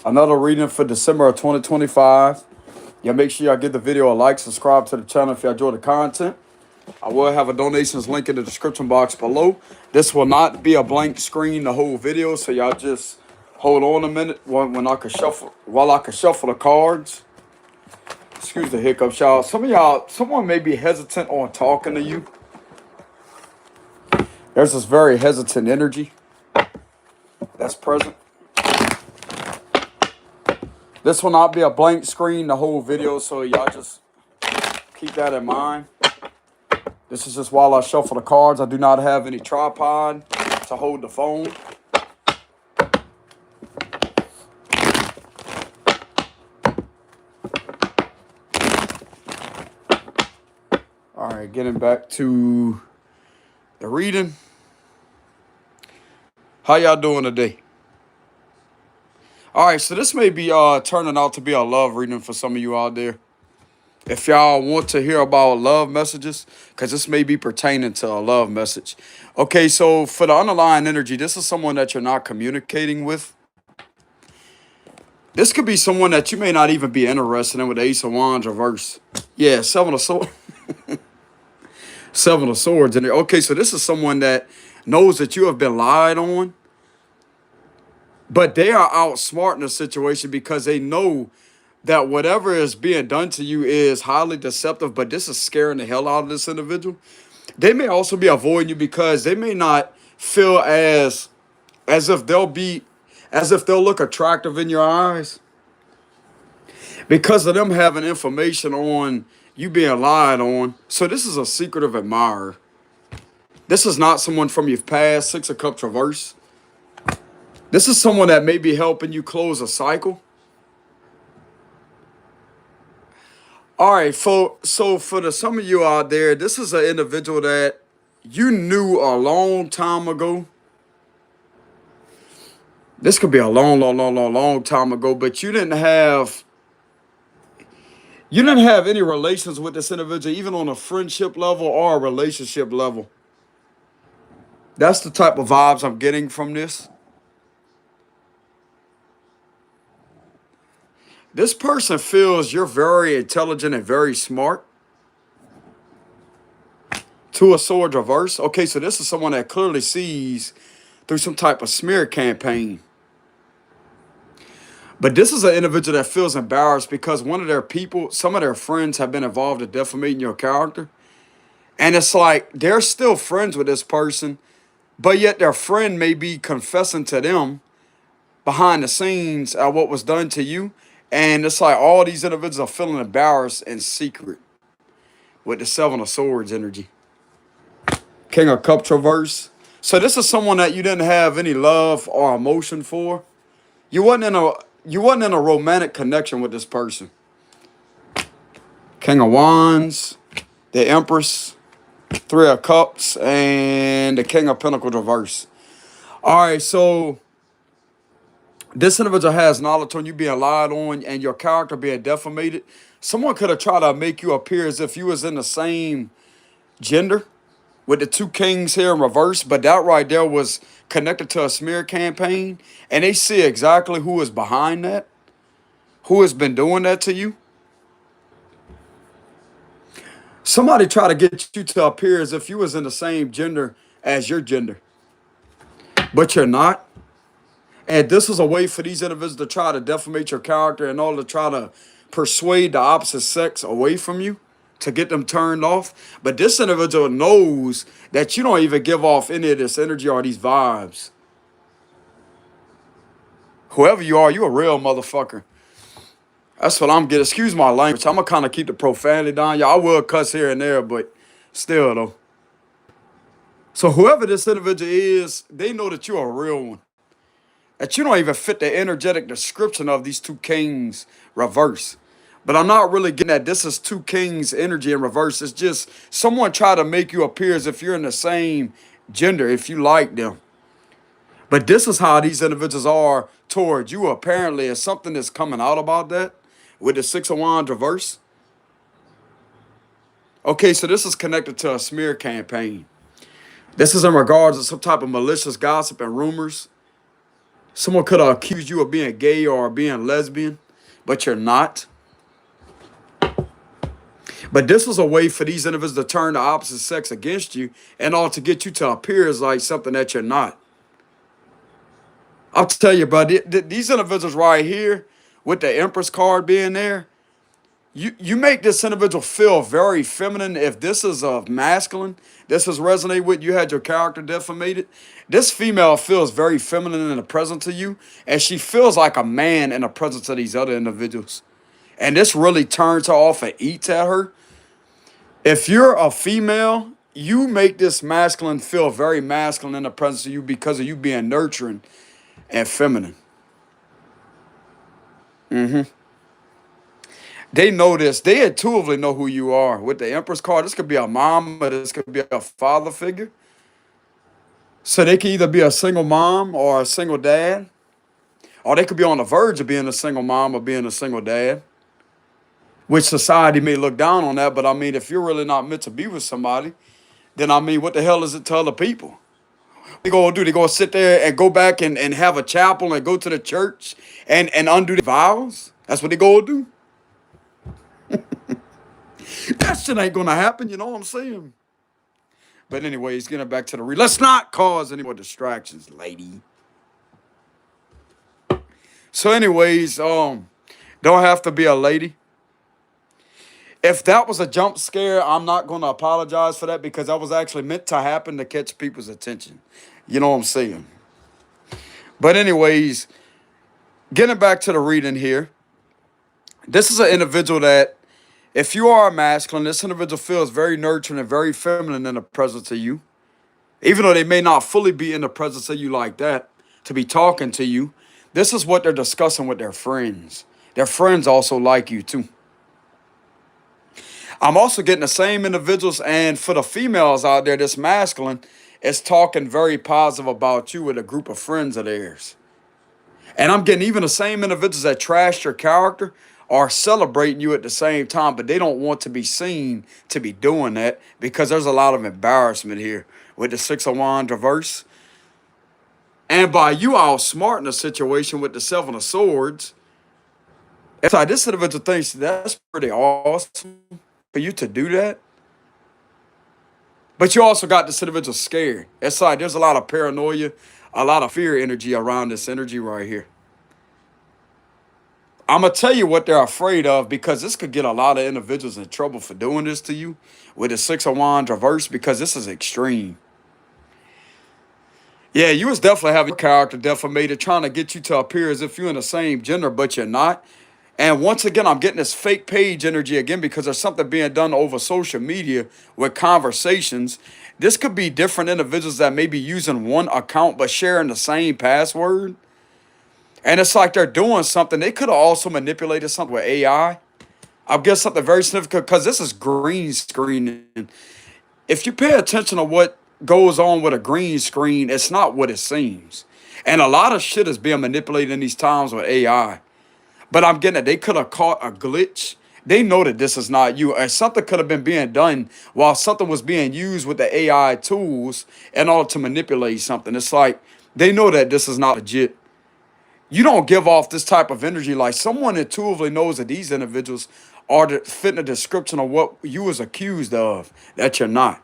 Another reading for December of 2025. Y'all make sure y'all give the video a like, subscribe to the channel if y'all enjoy the content. I will have a donations link in the description box below. This will not be a blank screen the whole video, so y'all just hold on a minute when I can shuffle the cards. Excuse the hiccups, y'all. Someone may be hesitant on talking to you. There's this very hesitant energy that's present. This will not be a blank screen the whole video, so y'all just keep that in mind. This is just while I shuffle the cards. I do not have any tripod to hold the phone. All right, getting back to the reading. How y'all doing today? All right, so this may be turning out to be a love reading for some of you out there. If y'all want to hear about love messages, because this may be pertaining to a love message. Okay, so for the underlying energy, this is someone that you're not communicating with. This could be someone that you may not even be interested in with the Ace of Wands reverse. Yeah, Seven of Swords. Seven of Swords in there. Okay, so this is someone that knows that you have been lied on. But they are outsmarting the situation because they know that whatever is being done to you is highly deceptive, but this is scaring the hell out of this individual. They may also be avoiding you because they may not feel as if they'll look attractive in your eyes because of them having information on you being lied on. So this is a secretive admirer. This is not someone from your past. Six of Cups reverse. This is someone that may be helping you close a cycle. All right, so for some of you out there, this is an individual that you knew a long time ago. This could be a long time ago, but you didn't have any relations with this individual, even on a friendship level or a relationship level. That's the type of vibes I'm getting from this. This person feels you're very intelligent and very smart. Two of Swords reverse. Okay, so this is someone that clearly sees through some type of smear campaign. But this is an individual that feels embarrassed because one of their people, some of their friends have been involved in defamating your character. And it's like they're still friends with this person, but yet their friend may be confessing to them behind the scenes at what was done to you. And it's like all these individuals are feeling embarrassed in secret with the Seven of Swords energy. King of Cups reverse. So this is someone that you didn't have any love or emotion for. You wasn't in a romantic connection with this person. King of Wands, the Empress, Three of Cups, and the King of Pentacles reverse. All right, so this individual has knowledge on you being lied on and your character being defamated. Someone could have tried to make you appear as if you was in the same gender with the two kings here in reverse, but that right there was connected to a smear campaign, and they see exactly who is behind that, who has been doing that to you. Somebody try to get you to appear as if you was in the same gender as your gender, but you're not. And this is a way for these individuals to try to defamate your character in order to try to persuade the opposite sex away from you to get them turned off. But this individual knows that you don't even give off any of this energy or these vibes. Whoever you are, you a real motherfucker. That's what I'm getting. Excuse my language. I'm going to kind of keep the profanity down. Y'all, I will cuss here and there, but still, though. So whoever this individual is, they know that you're a real one. That you don't even fit the energetic description of these two kings reverse. But I'm not really getting that this is two kings energy in reverse. It's just someone try to make you appear as if you're in the same gender, if you like them. But this is how these individuals are towards you. Apparently, it's something that's coming out about that with the Six of Wands reverse. Okay, so this is connected to a smear campaign. This is in regards to some type of malicious gossip and rumors. Someone could have accused you of being gay or being lesbian, but you're not. But this was a way for these individuals to turn the opposite sex against you and all to get you to appear as like something that you're not. I'll tell you, bro, these individuals right here with the Empress card being there, you make this individual feel very feminine. If this is masculine, this is resonate with you, had your character defamated. This female feels very feminine in the presence of you, and she feels like a man in the presence of these other individuals. And this really turns her off and eats at her. If you're a female, you make this masculine feel very masculine in the presence of you because of you being nurturing and feminine. They know this. They intuitively know who you are. With the Empress card, this could be a mom, but this could be a father figure. So they can either be a single mom or a single dad, or they could be on the verge of being a single mom or being a single dad, which society may look down on that. But I mean, if you're really not meant to be with somebody, then I mean, what the hell is it to other people? They gonna do? They gonna sit there and go back and have a chapel and go to the church and undo the vows? That's what they gonna do? That shit ain't gonna happen, you know what I'm saying? But anyways, getting back to the let's not cause any more distractions, lady. So anyways, don't have to be a lady. If that was a jump scare, I'm not gonna apologize for that because that was actually meant to happen to catch people's attention. You know what I'm saying? But anyways, getting back to the reading here. This is an individual that, if you are a masculine, this individual feels very nurturing and very feminine in the presence of you. Even though they may not fully be in the presence of you like that, to be talking to you, this is what they're discussing with their friends. Their friends also like you too. I'm also getting the same individuals, and for the females out there, this masculine is talking very positive about you with a group of friends of theirs. And I'm getting even the same individuals that trash your character are celebrating you at the same time, but they don't want to be seen to be doing that because there's a lot of embarrassment here with the Six of Wands reverse. And by you outsmarting the situation with the Seven of Swords, it's like this individual thinks that's pretty awesome for you to do that. But you also got this individual scared. It's like there's a lot of paranoia, a lot of fear energy around this energy right here. I'm going to tell you what they're afraid of because this could get a lot of individuals in trouble for doing this to you with the Six of Wands reverse because this is extreme. Yeah, you was definitely having your character defamated, trying to get you to appear as if you're in the same gender, but you're not. And once again, I'm getting this fake page energy again because there's something being done over social media with conversations. This could be different individuals that may be using one account but sharing the same password. And it's like they're doing something. They could have also manipulated something with AI. I'll guess something very significant because this is green screening. If you pay attention to what goes on with a green screen, it's not what it seems. And a lot of shit is being manipulated in these times with AI. But I'm getting it. They could have caught a glitch. They know that this is not you. And something could have been being done while something was being used with the AI tools in order to manipulate something. It's like they know that this is not legit. You don't give off this type of energy like someone intuitively knows that these individuals are fitting the description of what you was accused of, that you're not.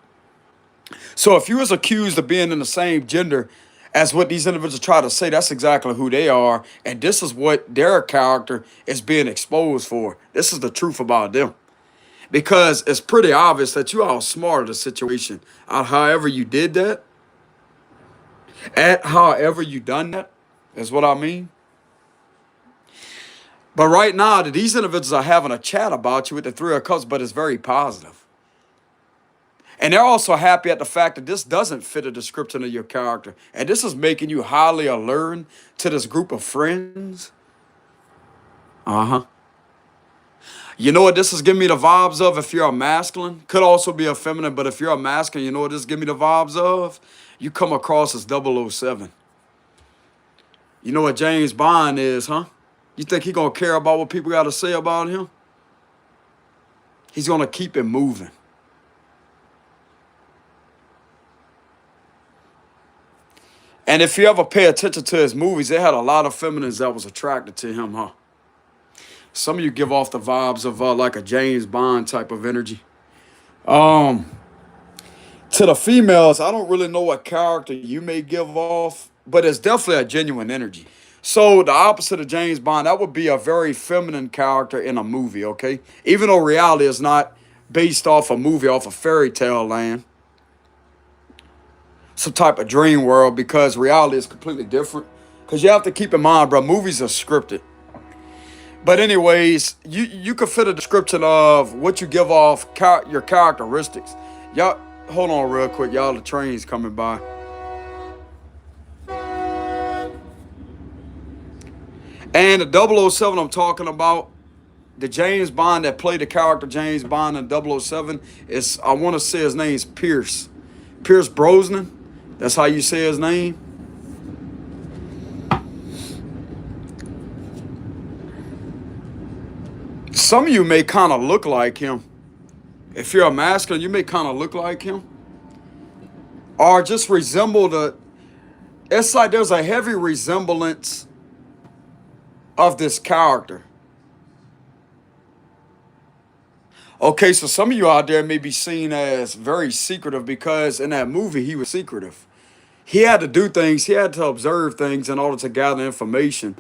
So if you was accused of being in the same gender as what these individuals try to say, that's exactly who they are. And this is what their character is being exposed for. This is the truth about them. Because it's pretty obvious that you outsmarted the situation. However you did that, at however you done that, is what I mean. But right now, these individuals are having a chat about you with the Three of Cups, but it's very positive. And they're also happy at the fact that this doesn't fit a description of your character. And this is making you highly alluring to this group of friends. Uh-huh. You know what this is giving me the vibes of if you're a masculine? Could also be a feminine, but if you're a masculine, you know what this is giving me the vibes of? You come across as 007. You know what James Bond is, huh? You think he gonna care about what people got to say about him? He's gonna keep it moving. And if you ever pay attention to his movies, they had a lot of feminines that was attracted to him, huh? Some of you give off the vibes of like a James Bond type of energy. Um, to the females, I don't really know what character you may give off, but it's definitely a genuine energy. So the opposite of James Bond, that would be a very feminine character in a movie, okay? Even though reality is not based off a movie, off a fairy tale land, some type of dream world, because reality is completely different. Because you have to keep in mind, bro, movies are scripted. But anyways, you could fit a description of what you give off, your characteristics. Y'all, hold on real quick, y'all. The train's coming by. And the 007 I'm talking about, the James Bond that played the character James Bond in 007 is, I want to say his name's Pierce Brosnan. That's how you say his name. Some of you may kind of look like him. If you're a masculine, you may kind of look like him. Or just resemble the... It's like there's a heavy resemblance of this character. Okay, so some of you out there may be seen as very secretive because in that movie, he was secretive. He had to do things, he had to observe things in order to gather information,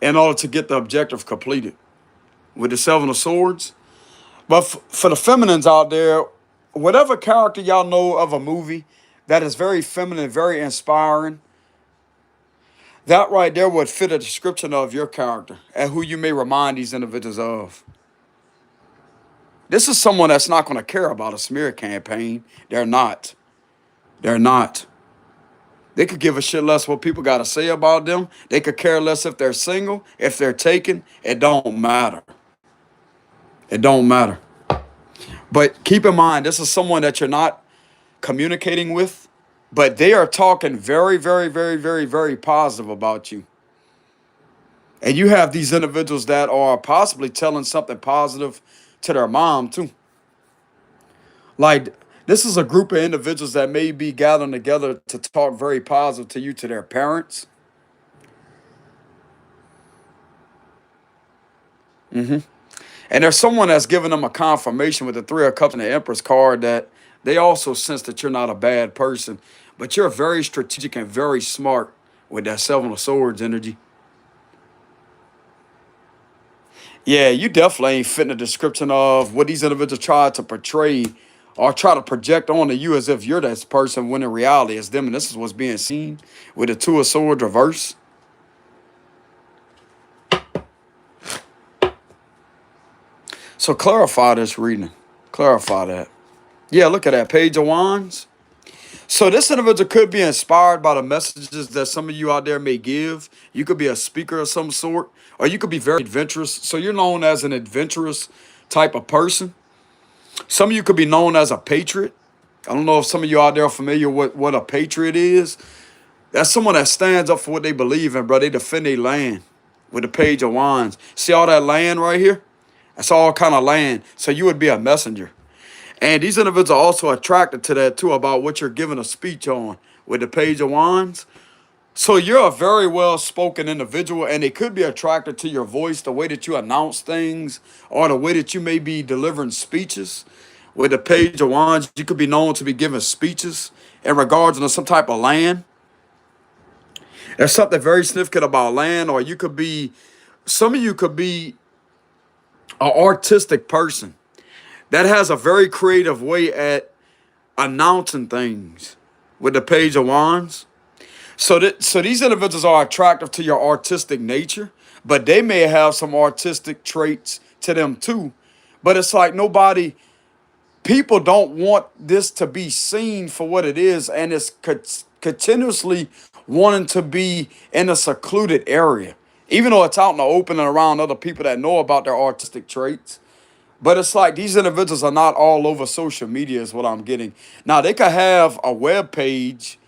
in order to get the objective completed. With the Seven of Swords. But for the feminines out there, whatever character y'all know of a movie that is very feminine, very inspiring, that right there would fit a description of your character and who you may remind these individuals of. This is someone that's not going to care about a smear campaign. They're not. They're not. They could give a shit less what people got to say about them. They could care less if they're single, if they're taken. It don't matter. It don't matter. But keep in mind, this is someone that you're not communicating with, but they are talking very, very, very, very, very positive about you. And you have these individuals that are possibly telling something positive to their mom, too. Like, this is a group of individuals that may be gathering together to talk very positive to you, to their parents. And there's someone that's giving them a confirmation with the Three of Cups and the Empress card that they also sense that you're not a bad person, but you're very strategic and very smart with that Seven of Swords energy. Yeah, you definitely ain't fitting the description of what these individuals try to portray or try to project onto you as if you're that person when in reality it's them. And this is what's being seen with the Two of Swords reverse. So clarify this reading. Clarify that. Yeah, look at that. Page of Wands. So this individual could be inspired by the messages that some of you out there may give. You could be a speaker of some sort, or you could be very adventurous. So you're known as an adventurous type of person. Some of you could be known as a patriot. I don't know if some of you out there are familiar with what a patriot is. That's someone that stands up for what they believe in, bro. They defend their land with the Page of Wands. See all that land right here? That's all kind of land. So you would be a messenger. And these individuals are also attracted to that too, about what you're giving a speech on with the Page of Wands. So you're a very well-spoken individual, and they could be attracted to your voice, the way that you announce things, or the way that you may be delivering speeches. With the Page of Wands, you could be known to be giving speeches in regards to some type of land. There's something very significant about land, or you could be, some of you could be an artistic person that has a very creative way at announcing things with the Page of Wands. So these individuals are attractive to your artistic nature, but they may have some artistic traits to them too. But it's like people don't want this to be seen for what it is, and it's continuously wanting to be in a secluded area, even though it's out in the open and around other people that know about their artistic traits. But it's like these individuals are not all over social media is what I'm getting. Now, they could have a web page,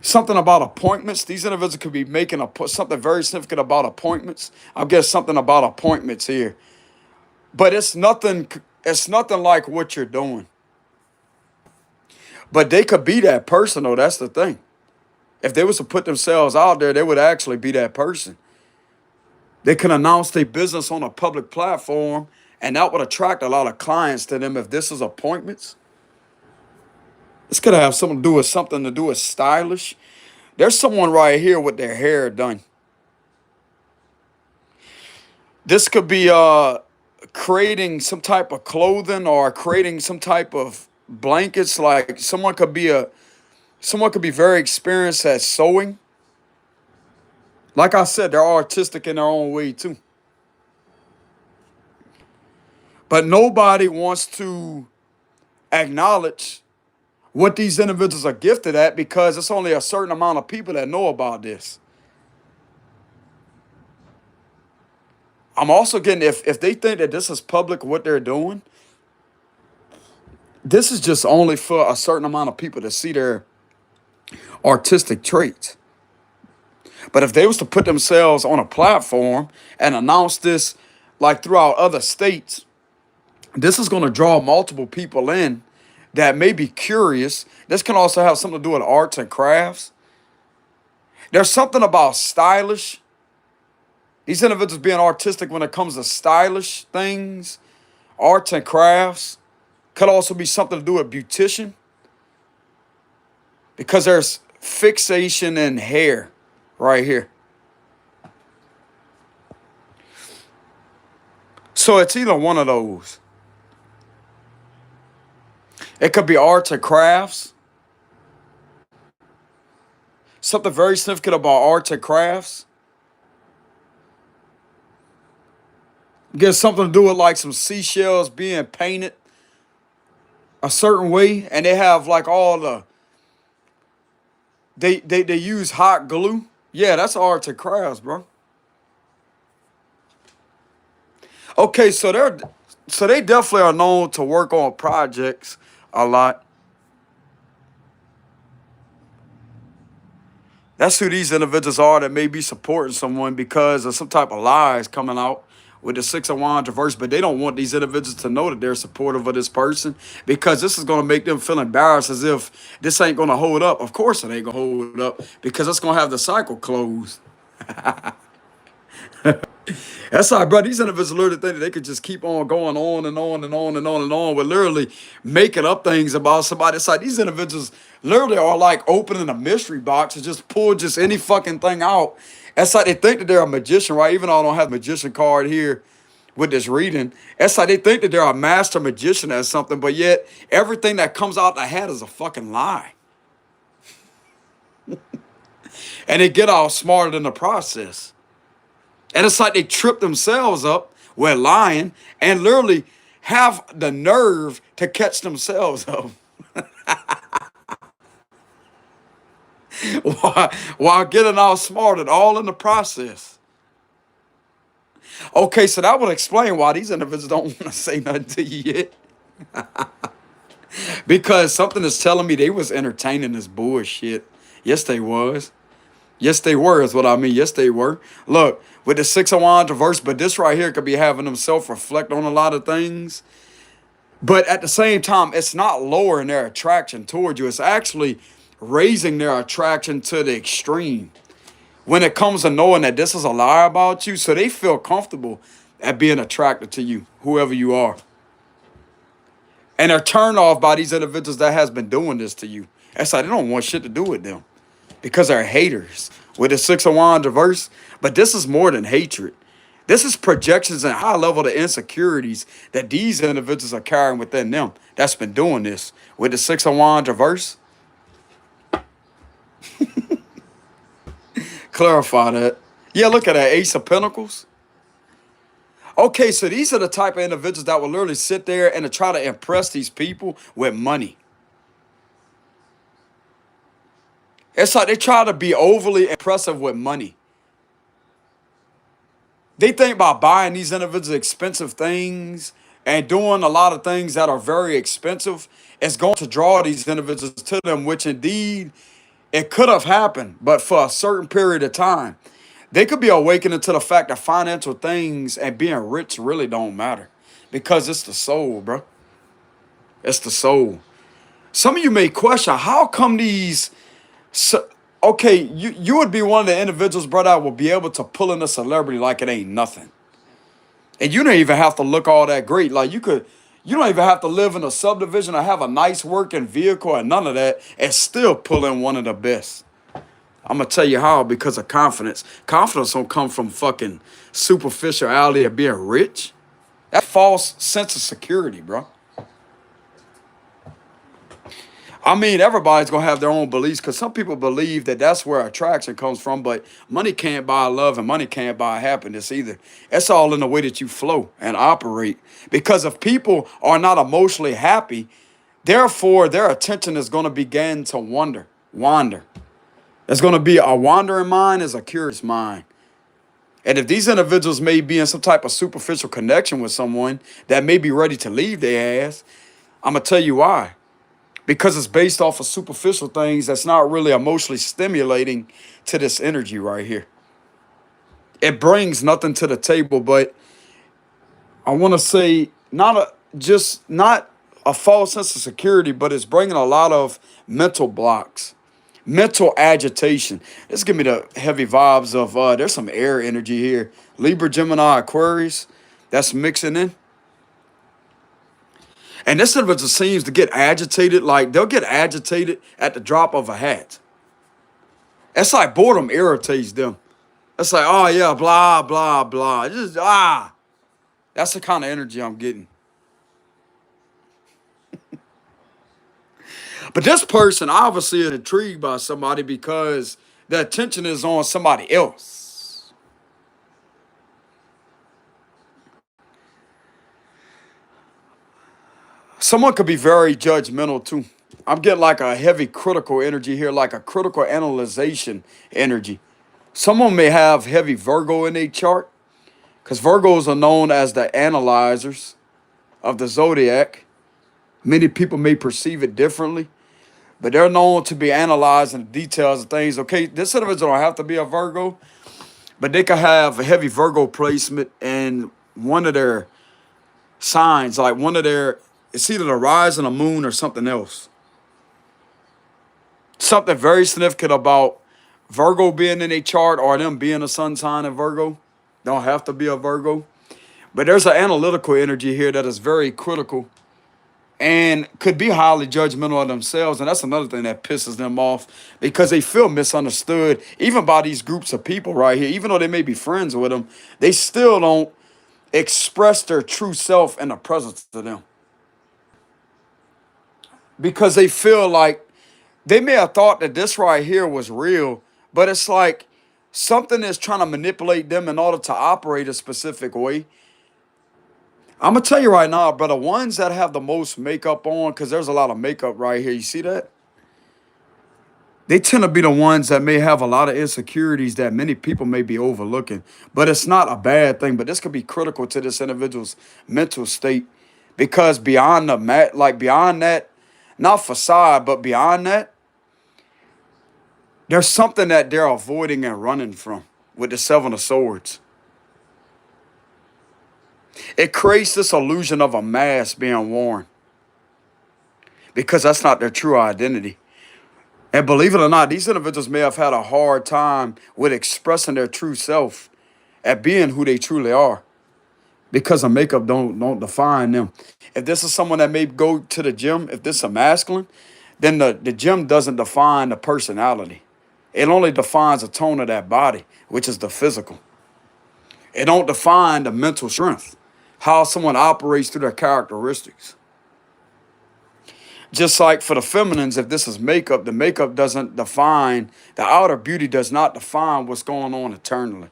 something about appointments. These individuals could be making something very significant about appointments. I'll get something about appointments here. But it's nothing like what you're doing. But they could be that person, though. That's the thing. If they was to put themselves out there, they would actually be that person. They can announce their business on a public platform, and that would attract a lot of clients to them if this is appointments. This could have something to do with stylish. There's someone right here with their hair done. This could be creating some type of clothing or creating some type of blankets. Like someone could be very experienced at sewing. Like I said, they're artistic in their own way too. But nobody wants to acknowledge what these individuals are gifted at because it's only a certain amount of people that know about this. I'm also getting, if they think that this is public, what they're doing, this is just only for a certain amount of people to see their artistic traits. But if they was to put themselves on a platform and announce this like throughout other states, this is going to draw multiple people in that may be curious. This can also have something to do with arts and crafts. There's something about stylish. These individuals being artistic when it comes to stylish things, arts and crafts. Could also be something to do with beautician. Because there's fixation in hair right here. So it's either one of those. It could be arts and crafts. Something very significant about arts and crafts. Get something to do with like some seashells being painted a certain way, and they have like all the they use hot glue. Yeah, that's arts and crafts, bro. Okay, so they definitely are known to work on projects a lot. That's who these individuals are that may be supporting someone because of some type of lies coming out with the Six of Wands reverse, but they don't want these individuals to know that they're supportive of this person because this is going to make them feel embarrassed as if this ain't going to hold up. Of course it ain't going to hold up because it's going to have the cycle closed. That's right, bro. These individuals literally think that they could just keep on going on and on and on and on and on with literally making up things about somebody. It's like these individuals literally are like opening a mystery box and just pull just any fucking thing out. It's like they think that they're a magician, right? Even though I don't have a magician card here with this reading. It's like they think that they're a master magician or something, but yet everything that comes out the hat is a fucking lie. And they get all smarter in the process. And it's like they trip themselves up with lying and literally have the nerve to catch themselves up. while getting all smarted, all in the process. Okay, so that would explain why these individuals don't want to say nothing to you yet. Because something is telling me they was entertaining this bullshit. Yes, they was. Yes, they were, is what I mean. Yes, they were. Look, with the Six of Wands reverse, but this right here could be having them self-reflect on a lot of things. But at the same time, it's not lowering their attraction towards you. It's actually raising their attraction to the extreme when it comes to knowing that this is a lie about you. So they feel comfortable at being attracted to you, whoever you are. And they're turned off by these individuals that has been doing this to you. It's like they don't want shit to do with them because they're haters with the Six of Wands reverse. But this is more than hatred. This is projections and high level of insecurities that these individuals are carrying within them that's been doing this with the Six of Wands reverse. Clarify that. Yeah, look at that Ace of Pentacles. Okay, so these are the type of individuals that will literally sit there and try to impress these people with money. It's like they try to be overly impressive with money. They think by buying these individuals expensive things and doing a lot of things that are very expensive, it's going to draw these individuals to them, which indeed it could have happened, but for a certain period of time. They could be awakening to the fact that financial things and being rich really don't matter because it's the soul, bro. It's the soul. Some of you may question, how come these Okay, you would be one of the individuals, brother, that will be able to pull in a celebrity like it ain't nothing. And you don't even have to look all that great. Like you don't even have to live in a subdivision or have a nice working vehicle and none of that and still pull in one of the best. I'm gonna tell you how, because of confidence. Confidence don't come from fucking superficiality of being rich. That false sense of security, bro. I mean, everybody's gonna have their own beliefs because some people believe that that's where attraction comes from, but money can't buy love and money can't buy happiness either. It's all in the way that you flow and operate. Because if people are not emotionally happy, therefore their attention is gonna begin to wander. It's gonna be a wandering mind is a curious mind. And if these individuals may be in some type of superficial connection with someone that may be ready to leave their ass, I'm gonna tell you why. Because it's based off of superficial things that's not really emotionally stimulating to this energy right here. It brings nothing to the table, but I want to say not a false sense of security, but it's bringing a lot of mental blocks, mental agitation. This give me the heavy vibes of there's some air energy here. Libra, Gemini, Aquarius, that's mixing in. And this individual seems to get agitated, like they'll get agitated at the drop of a hat. It's like boredom irritates them. It's like, oh yeah, blah, blah, blah. Just, that's the kind of energy I'm getting. But this person obviously is intrigued by somebody because the attention is on somebody else. Someone could be very judgmental too. I'm getting like a heavy critical energy here, like a critical analyzation energy. Someone may have heavy Virgo in their chart because Virgos are known as the analyzers of the zodiac. Many people may perceive it differently, but they're known to be analyzing the details of things. Okay, this individual don't have to be a Virgo, but they could have a heavy Virgo placement in one of their signs, like one of their, it's either the rise and the moon or something else. Something very significant about Virgo being in a chart or them being a sun sign in Virgo. Don't have to be a Virgo. But there's an analytical energy here that is very critical and could be highly judgmental of themselves. And that's another thing that pisses them off because they feel misunderstood, even by these groups of people right here. Even though they may be friends with them, they still don't express their true self in the presence of them. Because they feel like they may have thought that this right here was real, but it's like something is trying to manipulate them in order to operate a specific way. I'm gonna tell you right now, bro, the ones that have the most makeup on, because there's a lot of makeup right here. You see that? They tend to be the ones that may have a lot of insecurities that many people may be overlooking. But it's not a bad thing. But this could be critical to this individual's mental state. Because beyond the beyond that, not facade, but beyond that, there's something that they're avoiding and running from with the Seven of Swords. It creates this illusion of a mask being worn because that's not their true identity. And believe it or not, these individuals may have had a hard time with expressing their true self at being who they truly are because the makeup don't define them. If this is someone that may go to the gym, if this is a masculine, then the gym doesn't define the personality. It only defines the tone of that body, which is the physical. It don't define the mental strength, how someone operates through their characteristics. Just like for the feminines, if this is makeup, the makeup doesn't define, the outer beauty does not define what's going on internally.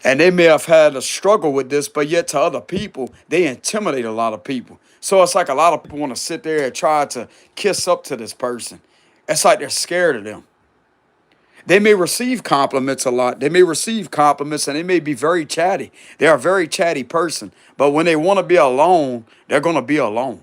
And they may have had a struggle with this, but yet to other people, they intimidate a lot of people. So it's like a lot of people want to sit there and try to kiss up to this person. It's like they're scared of them. They may receive compliments a lot. They may receive compliments and they may be very chatty. They're a very chatty person. But when they want to be alone, they're going to be alone.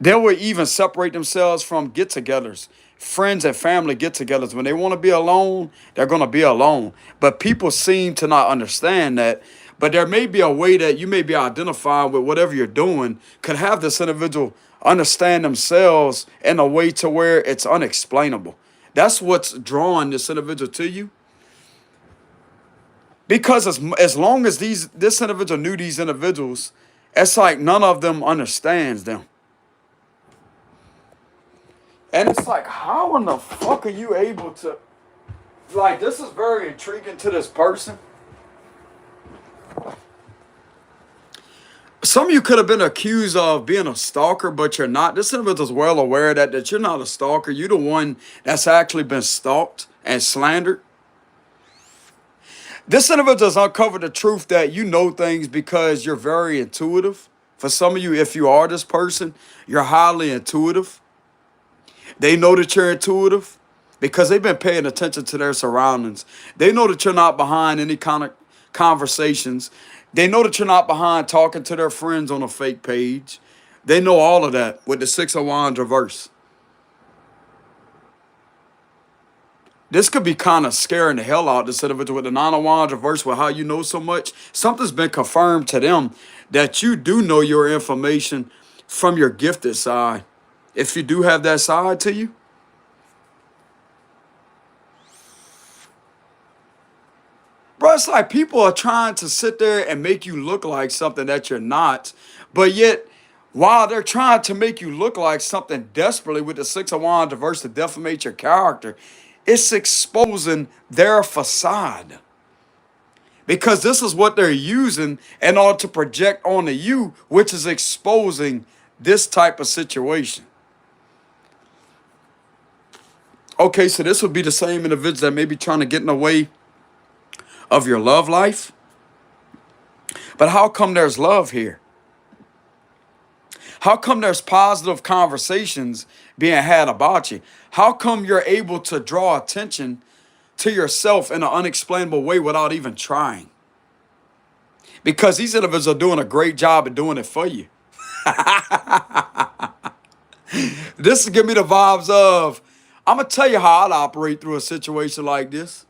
They will even separate themselves from get-togethers, friends and family get-togethers. When they want to be alone, they're going to be alone. But people seem to not understand that. But there may be a way that you may be identified with whatever you're doing could have this individual understand themselves in a way to where it's unexplainable. That's what's drawing this individual to you. Because as long as this individual knew these individuals, it's like none of them understands them. And it's like, how in the fuck are you able to, like, this is very intriguing to this person. Some of you could have been accused of being a stalker, but you're not. This individual is well aware that you're not a stalker. You're the one that's actually been stalked and slandered. This individual has uncovered the truth that you know things because you're very intuitive. For some of you, if you are this person, you're highly intuitive. They know that you're intuitive because they've been paying attention to their surroundings. They know that you're not behind any kind of conversations. They know that you're not behind talking to their friends on a fake page. They know all of that with the Six of Wands reverse. This could be kind of scaring the hell out of this individual with the Nine of Wands reverse with how you know so much. Something's been confirmed to them that you do know your information from your gifted side. If you do have that side to you. Bro, it's like people are trying to sit there and make you look like something that you're not. But yet, while they're trying to make you look like something desperately with the Six of Wands reverse to defamate your character, it's exposing their facade. Because this is what they're using in order to project onto you, which is exposing this type of situation. Okay, so this would be the same individuals that may be trying to get in the way of your love life. But how come there's love here? How come there's positive conversations being had about you? How come you're able to draw attention to yourself in an unexplainable way without even trying? Because these individuals are doing a great job of doing it for you. This is giving me the vibes of, I'm going to tell you how I'd operate through a situation like this.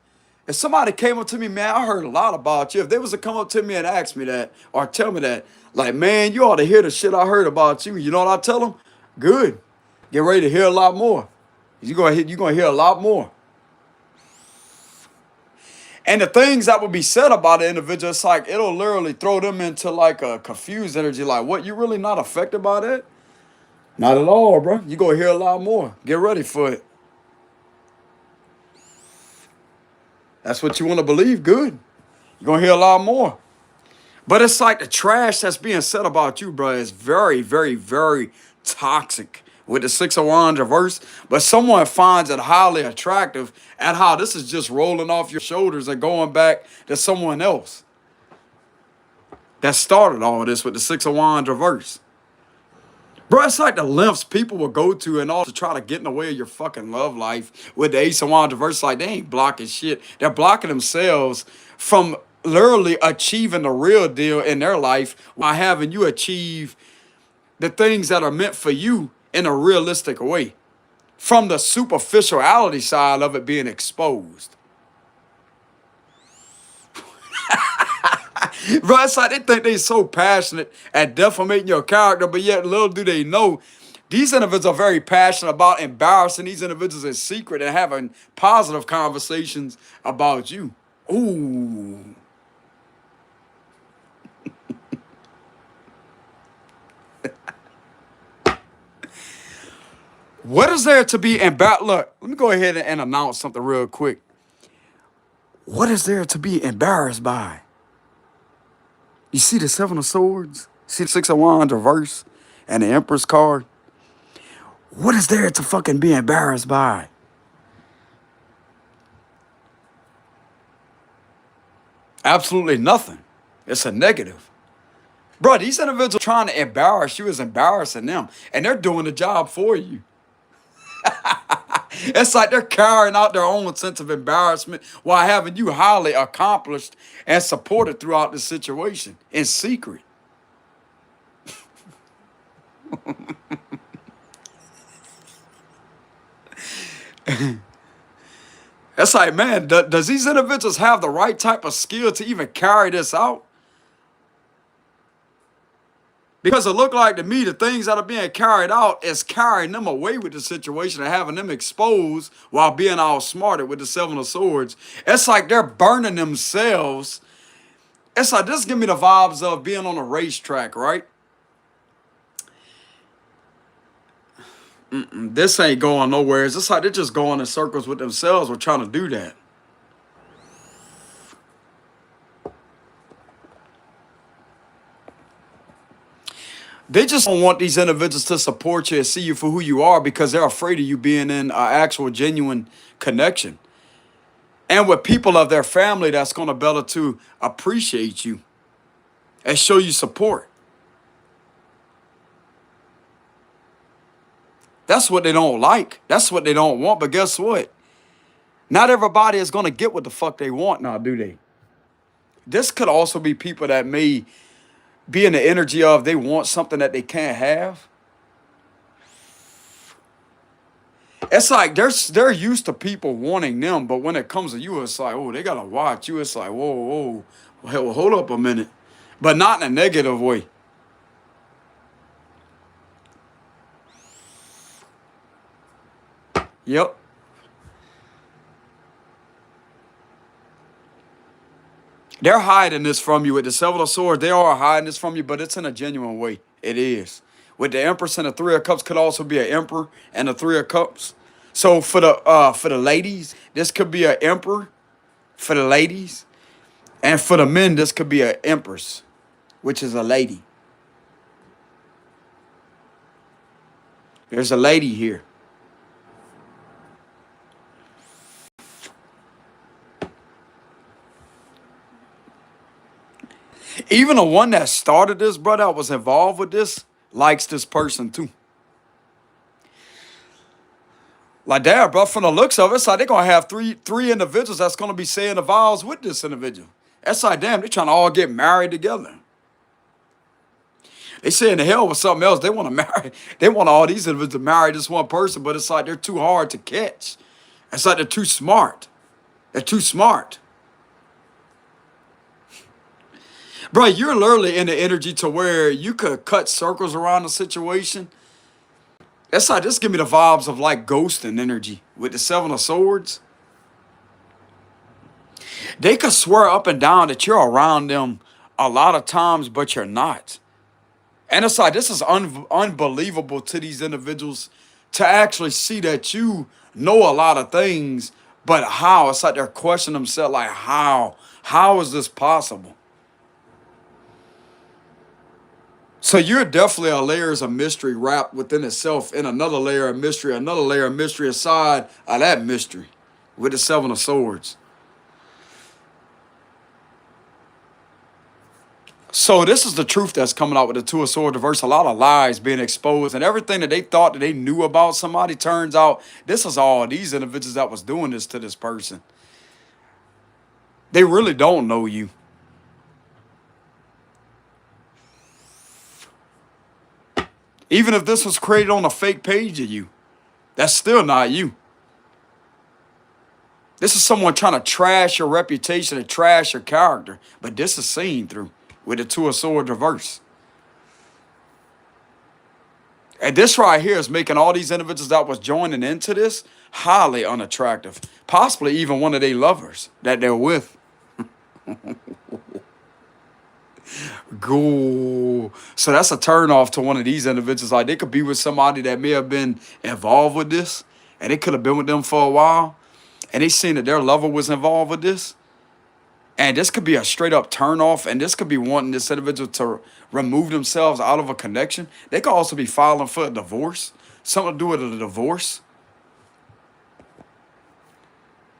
If somebody came up to me, man, I heard a lot about you. If they was to come up to me and ask me that or tell me that, like, man, you ought to hear the shit I heard about you. You know what I tell them? Good. Get ready to hear a lot more. You're going to hear a lot more. And the things that would be said about the individual, it's like it'll literally throw them into like a confused energy. Like, what, you really not affected by that? Not at all, bro. You're going to hear a lot more. Get ready for it. That's what you want to believe. Good. You're going to hear a lot more. But it's like the trash that's being said about you, bro, is very, very, very toxic with the Six of Wands reverse. But someone finds it highly attractive at how this is just rolling off your shoulders and going back to someone else that started all of this with the Six of Wands reverse. Bro, it's like the lengths people will go to in order to try to get in the way of your fucking love life with the Ace of Wands reverse. Like, they ain't blocking shit. They're blocking themselves from literally achieving the real deal in their life while having you achieve the things that are meant for you in a realistic way. From the superficiality side of it being exposed. Bro, it's like they think they're so passionate at defamating your character, but yet little do they know, these individuals are very passionate about embarrassing these individuals in secret and having positive conversations about you. Ooh. What is there to be embarrassed? Look, let me go ahead and announce something real quick. What is there to be embarrassed by? You see the Seven of Swords? See the Six of Wands reverse and the Empress card? What is there to fucking be embarrassed by? Absolutely nothing. It's a negative. Bro, these individuals trying to embarrass you is embarrassing them. And they're doing the job for you. It's like they're carrying out their own sense of embarrassment while having you highly accomplished and supported throughout the situation in secret. It's like, man, does these individuals have the right type of skill to even carry this out? Because it looked like to me the things that are being carried out is carrying them away with the situation and having them exposed while being outsmarted with the Seven of Swords. It's like they're burning themselves. It's like this give me the vibes of being on a racetrack, right? This ain't going nowhere. It's just like they're just going in circles with themselves or trying to do that. They just don't want these individuals to support you and see you for who you are because they're afraid of you being in an actual genuine connection. And with people of their family that's going to be able to appreciate you and show you support. That's what they don't like. That's what they don't want. But guess what? Not everybody is going to get what the fuck they want now, do they? This could also be people that may be in the energy of they want something that they can't have. It's like they're used to people wanting them, but when it comes to you, it's like, oh, they gotta watch you. It's like, whoa, whoa, hold up a minute. But not in a negative way. Yep. They're hiding this from you with the Seven of Swords. They are hiding this from you, but it's in a genuine way. It is. With the Empress and the Three of Cups could also be an Emperor and the Three of Cups. So for the ladies, this could be an Emperor for the ladies. And for the men, this could be an Empress, which is a lady. There's a lady here. Even the one that started this, brother, that was involved with this, likes this person too. Like that, bro, from the looks of it, it's like they're gonna have three individuals that's gonna be saying the vows with this individual. That's like, damn, they're trying to all get married together. They saying the hell with something else. They want to marry, they want all these individuals to marry this one person, but it's like they're too hard to catch. It's like they're too smart. They're too smart. Bro, you're literally in the energy to where you could cut circles around the situation. That's like, just give me the vibes of like ghosting energy with the Seven of Swords. They could swear up and down that you're around them a lot of times, but you're not. And it's like, this is unbelievable to these individuals to actually see that you know a lot of things, but how? It's like they're questioning themselves, like, how? How is this possible? So you're definitely a layers of mystery wrapped within itself in another layer of mystery aside of that mystery with the Seven of Swords. So this is the truth that's coming out with the Two of Swords reverse. A lot of lies being exposed and everything that they thought that they knew about somebody turns out this is all these individuals that was doing this to this person. They really don't know you. Even if this was created on a fake page of you, that's still not you. This is someone trying to trash your reputation and trash your character. But this is seen through with the Two of Swords reverse. And this right here is making all these individuals that was joining into this highly unattractive. Possibly even one of their lovers that they're with. Go. So that's a turn off to one of these individuals. Like they could be with somebody that may have been involved with this, and they could have been with them for a while, and they seen that their lover was involved with this, and this could be a straight up turn off, and this could be wanting this individual to remove themselves out of a connection. They could also be filing for a divorce, something to do with a divorce.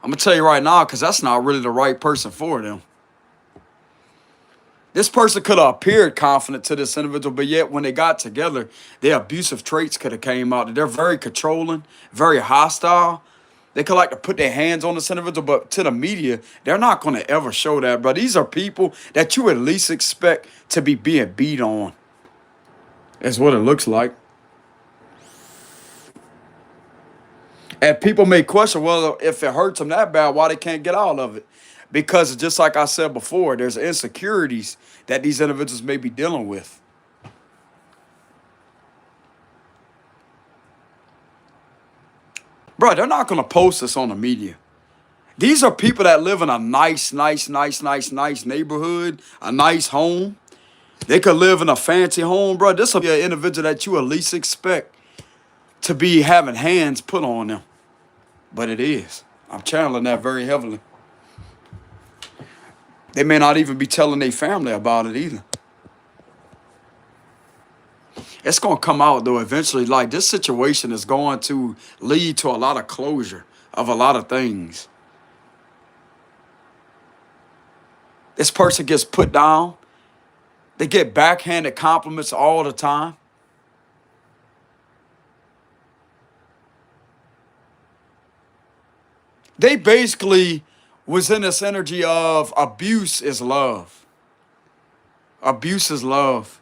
I'm gonna tell you right now, because that's not really the right person for them. This person could have appeared confident to this individual, but yet when they got together, their abusive traits could have came out. They're very controlling, very hostile. They could like to put their hands on this individual, but to the media, they're not going to ever show that. But these are people that you at least expect to be being beat on. That's what it looks like. And people may question, well, if it hurts them that bad, why they can't get out of it? Because just like I said before, there's insecurities that these individuals may be dealing with. Bro, they're not going to post this on the media. These are people that live in a nice neighborhood, a nice home. They could live in a fancy home, bro. This will be an individual that you at least expect to be having hands put on them. But it is. I'm channeling that very heavily. They may not even be telling their family about it either. It's going to come out, though, eventually. Like, this situation is going to lead to a lot of closure of a lot of things. This person gets put down. They get backhanded compliments all the time. They basically was in this energy of abuse is love. Abuse is love.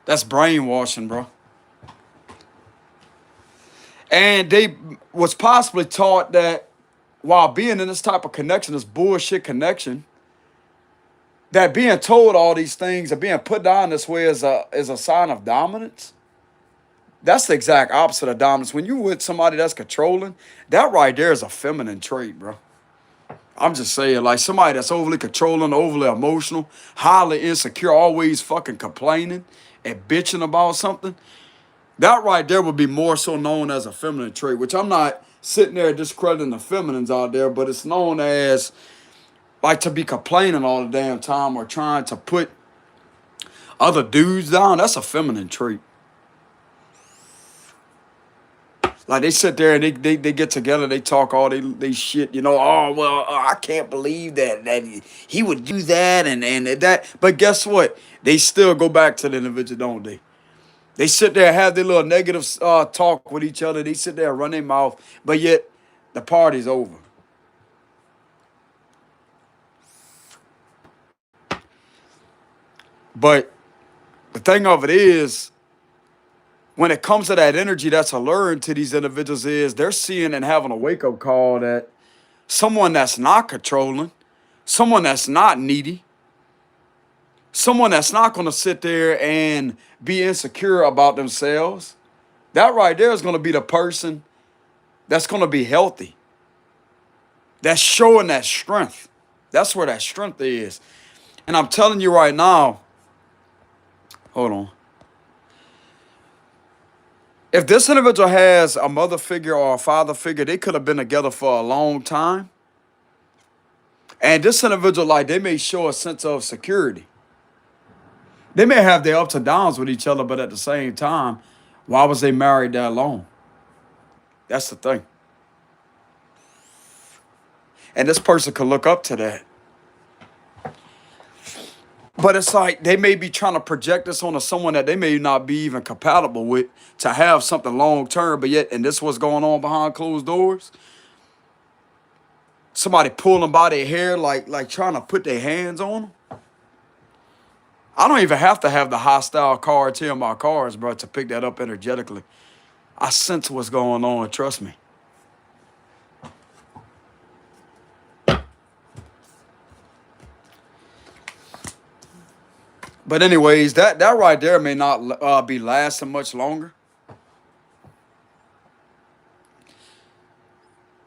That's brainwashing, bro. And they was possibly taught that while being in this type of connection, this bullshit connection, that being told all these things and being put down this way is a sign of dominance. That's the exact opposite of dominance. When you with somebody that's controlling, that right there is a feminine trait, bro. I'm just saying, like somebody that's overly controlling, overly emotional, highly insecure, always fucking complaining and bitching about something. That right there would be more so known as a feminine trait, which I'm not sitting there discrediting the feminines out there, but it's known as like to be complaining all the damn time or trying to put other dudes down. That's a feminine trait. Like they sit there and they get together, they talk all they shit, you know. Oh well, I can't believe that he would do that and that. But guess what? They still go back to the individual, don't they? They sit there and have their little negative talk with each other. They sit there and run their mouth, but yet the party's over. But the thing of it is, when it comes to that energy that's alluring to these individuals is they're seeing and having a wake-up call that someone that's not controlling, someone that's not needy, someone that's not going to sit there and be insecure about themselves, that right there is going to be the person that's going to be healthy. That's showing that strength. That's where that strength is. And I'm telling you right now, hold on. If this individual has a mother figure or a father figure, they could have been together for a long time. And this individual, like, they may show a sense of security. They may have their ups and downs with each other, but at the same time, why was they married that long? That's the thing. And this person could look up to that. But it's like they may be trying to project this onto someone that they may not be even compatible with to have something long term, but yet, and this is what's going on behind closed doors. Somebody pulling by their hair, like trying to put their hands on them. I don't even have to have the hostile cards here in my cards, bro, to pick that up energetically. I sense what's going on, trust me. But anyways, that right there may not be lasting much longer.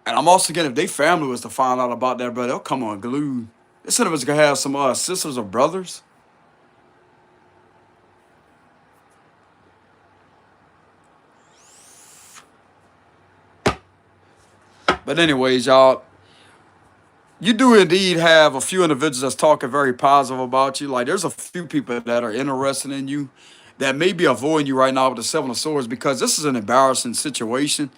And I'm also getting, if their family was to find out about that, bro, they'll come unglued. This of us gonna have some sisters or brothers. But anyways, y'all, you do indeed have a few individuals that's talking very positive about you. Like there's a few people that are interested in you that may be avoiding you right now with the Seven of Swords because this is an embarrassing situation.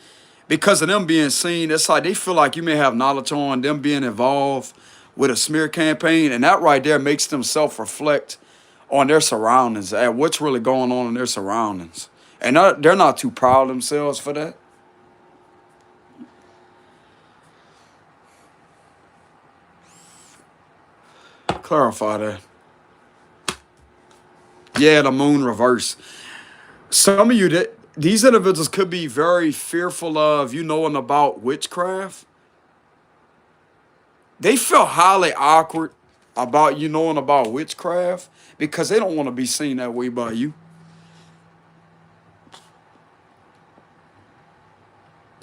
Because of them being seen, it's like they feel like you may have knowledge on them being involved with a smear campaign. And that right there makes them self-reflect on their surroundings, at what's really going on in their surroundings. And they're not too proud of themselves for that. Clarify that. Yeah, the moon reverse. Some of you, these individuals could be very fearful of you knowing about witchcraft. They feel highly awkward about you knowing about witchcraft because they don't want to be seen that way by you.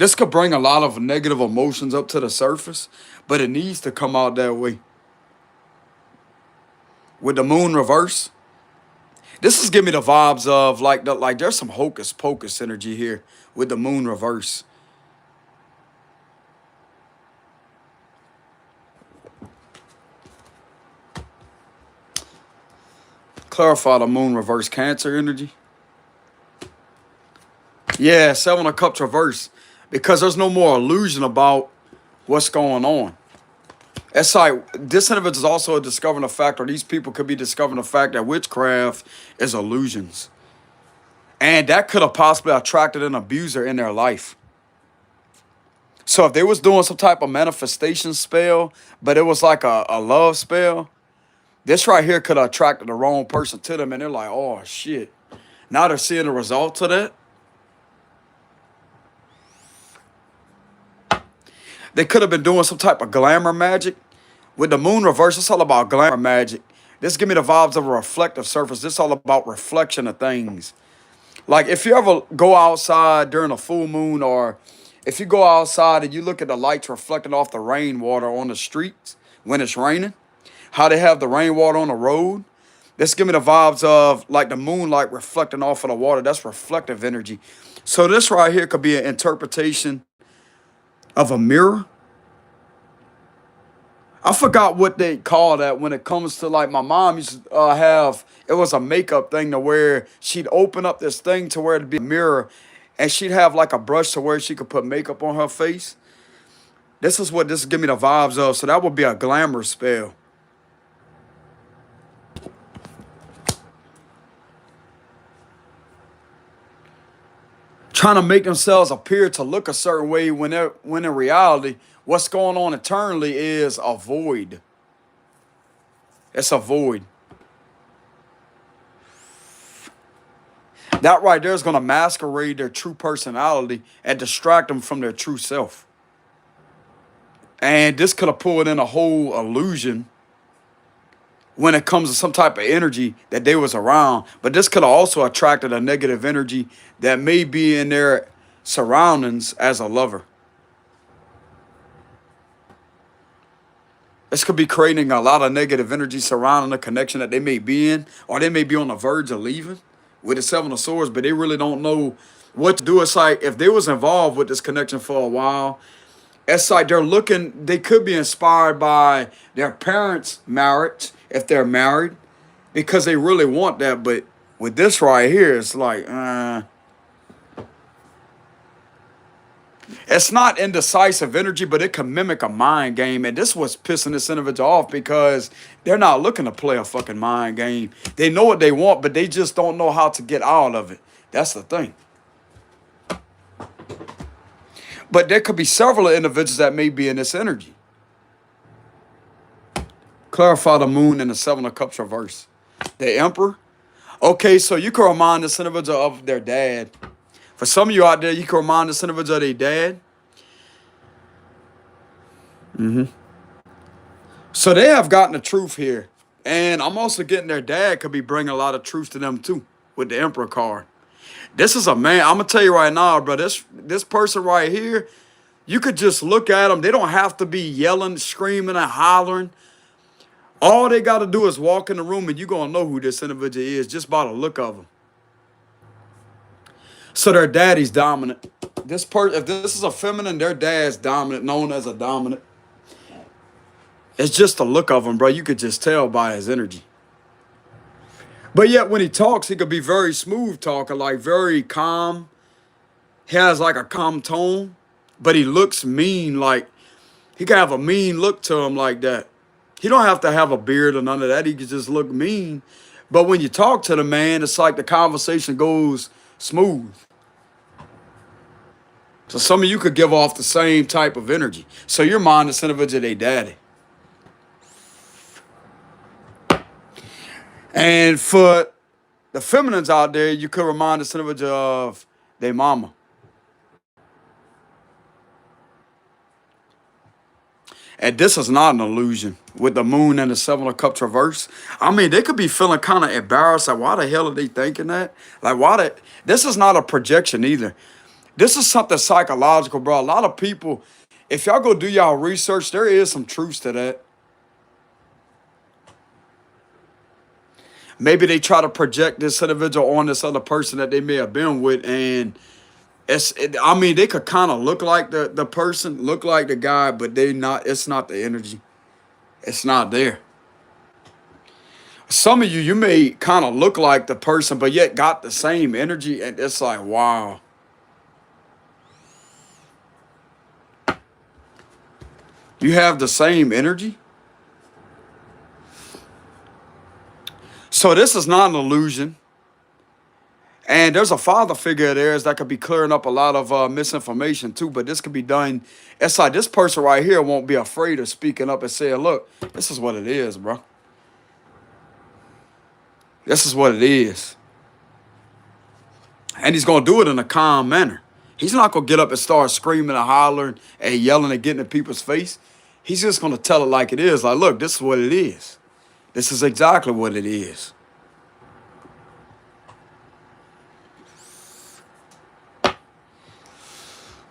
This could bring a lot of negative emotions up to the surface, but it needs to come out that way. With the moon reverse, this is giving me the vibes of like there's some hocus pocus energy here with the moon reverse. Clarify the moon reverse, Cancer energy. Yeah, Seven of Cups reverse. Because there's no more illusion about what's going on. It's like this individual is also discovering the fact, or these people could be discovering the fact that witchcraft is illusions. And that could have possibly attracted an abuser in their life. So if they was doing some type of manifestation spell, but it was like a love spell, this right here could have attracted the wrong person to them. And they're like, oh, shit. Now they're seeing the results of that. They could have been doing some type of glamour magic. With the moon reverse, it's all about glamour magic. This give me the vibes of a reflective surface. This is all about reflection of things. Like if you ever go outside during a full moon, or if you go outside and you look at the lights reflecting off the rainwater on the streets when it's raining, how they have the rainwater on the road. This give me the vibes of like the moonlight reflecting off of the water. That's reflective energy. So this right here could be an interpretation of a mirror. I forgot what they call that when it comes to, like, my mom used to have, it was a makeup thing to where she'd open up this thing to where it'd be a mirror, and she'd have like a brush to where she could put makeup on her face. This is what this give me the vibes of. So that would be a glamour spell. Trying to make themselves appear to look a certain way when in reality, what's going on internally is a void. It's a void. That right there is going to masquerade their true personality and distract them from their true self. And this could have pulled in a whole illusion when it comes to some type of energy that they was around. But this could have also attracted a negative energy that may be in their surroundings as a lover. This could be creating a lot of negative energy surrounding the connection that they may be in, or they may be on the verge of leaving with the Seven of Swords, but they really don't know what to do. It's like if they was involved with this connection for a while, it's like they're looking, they could be inspired by their parents' marriage, if they're married, because they really want that. But with this right here, it's like, it's not indecisive energy, but it can mimic a mind game. And this was pissing this individual off because they're not looking to play a fucking mind game. They know what they want, but they just don't know how to get out of it. That's the thing. But there could be several individuals that may be in this energy. Clarify the moon and the Seven of Cups reverse. The Emperor. Okay, so you can remind this individual of their dad. For some of you out there, you can remind this individual of their dad. So they have gotten the truth here. And I'm also getting their dad could be bringing a lot of truth to them too with the Emperor card. This is a man, I'm going to tell you right now, bro, this person right here, you could just look at them. They don't have to be yelling, screaming, and hollering. All they got to do is walk in the room and you're going to know who this individual is just by the look of them. So their daddy's dominant. If this is a feminine, their dad's dominant, known as a dominant. It's just the look of him, bro. You could just tell by his energy. But yet when he talks, he could be very smooth talking, like very calm. He has like a calm tone, but he looks mean, like he can have a mean look to him like that. He don't have to have a beard or none of that. He can just look mean. But when you talk to the man, it's like the conversation goes smooth. So some of you could give off the same type of energy. So your mind is sent over to their daddy. And for the feminines out there, you could remind the individual of their mama. And this is not an illusion with the moon and the Seven of Cups reverse. I mean, they could be feeling kind of embarrassed. Like, why the hell are they thinking that? Like, this is not a projection either. This is something psychological, bro. A lot of people, if y'all go do y'all research, there is some truth to that. Maybe they try to project this individual on this other person that they may have been with, and I mean, they could kind of look like the person, look like the guy, but they not. It's not the energy. It's not there. Some of you may kind of look like the person, but yet got the same energy, and it's like, wow. You have the same energy? So this is not an illusion. And there's a father figure of theirs that could be clearing up a lot of misinformation too, but this could be done. It's like this person right here won't be afraid of speaking up and saying, look, this is what it is, bro. This is what it is. And he's going to do it in a calm manner. He's not going to get up and start screaming and hollering and yelling and getting in people's face. He's just going to tell it like it is. Like, look, this is what it is. This is exactly what it is.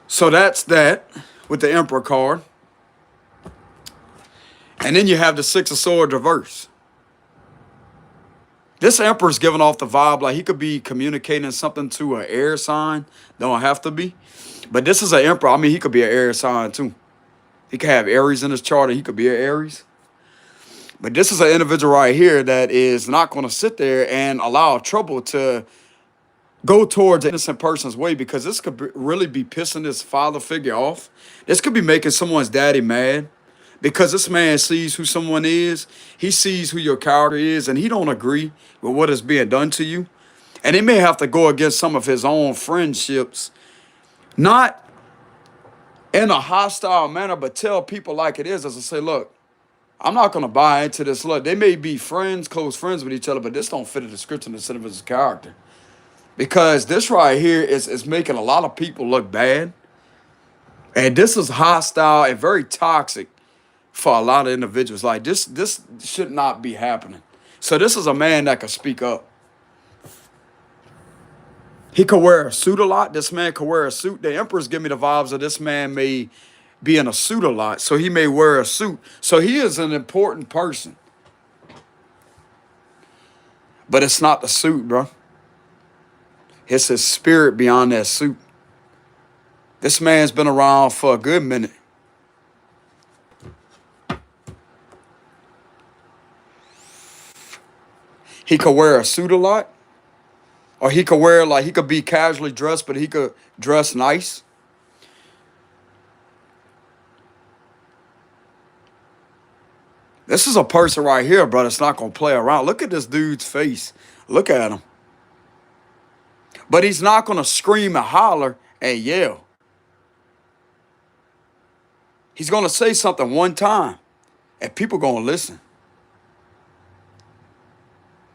So that's that with the Emperor card. And then you have the Six of Swords reverse. This Emperor's giving off the vibe like he could be communicating something to an air sign. Don't have to be. But this is an Emperor. I mean, he could be an air sign too. He could have Aries in his chart and he could be an Aries. But this is an individual right here that is not going to sit there and allow trouble to go towards an innocent person's way, because this could really be pissing this father figure off. This could be making someone's daddy mad, because this man sees who someone is. He sees who your character is, and he don't agree with what is being done to you. And he may have to go against some of his own friendships, not in a hostile manner, but tell people like it is, as I say, look, I'm not going to buy into this. Look, they may be friends, close friends with each other, but this don't fit the description of his character. Because this right here is making a lot of people look bad. And this is hostile and very toxic for a lot of individuals. Like, this should not be happening. So this is a man that can speak up. He could wear a suit a lot. This man could wear a suit. The Emperor's give me the vibes of this man may be in a suit a lot. So he may wear a suit. So he is an important person. But it's not the suit, bro. It's his spirit beyond that suit. This man's been around for a good minute. He could wear a suit a lot. Or he could wear, like, he could be casually dressed, but he could dress nice. This is a person right here, bro, that's not going to play around. Look at this dude's face. Look at him. But he's not going to scream and holler and yell. He's going to say something one time, and people going to listen.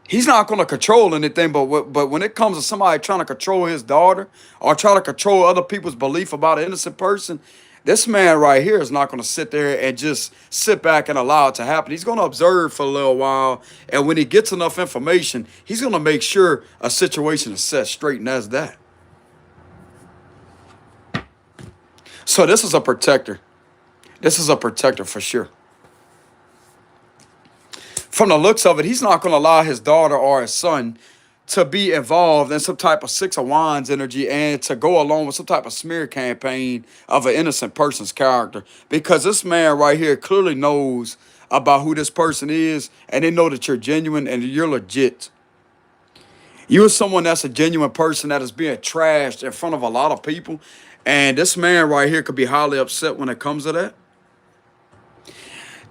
He's not going to control anything, but when it comes to somebody trying to control his daughter or trying to control other people's belief about an innocent person, this man right here is not going to sit there and just sit back and allow it to happen. He's going to observe for a little while, and when he gets enough information, he's going to make sure a situation is set straight, and that's that. So this is a protector. This is a protector for sure. From the looks of it, he's not going to allow his daughter or his son to be involved in some type of Six of Wands energy and to go along with some type of smear campaign of an innocent person's character. Because this man right here clearly knows about who this person is, and they know that you're genuine and you're legit. You're someone that's a genuine person that is being trashed in front of a lot of people. And this man right here could be highly upset when it comes to that.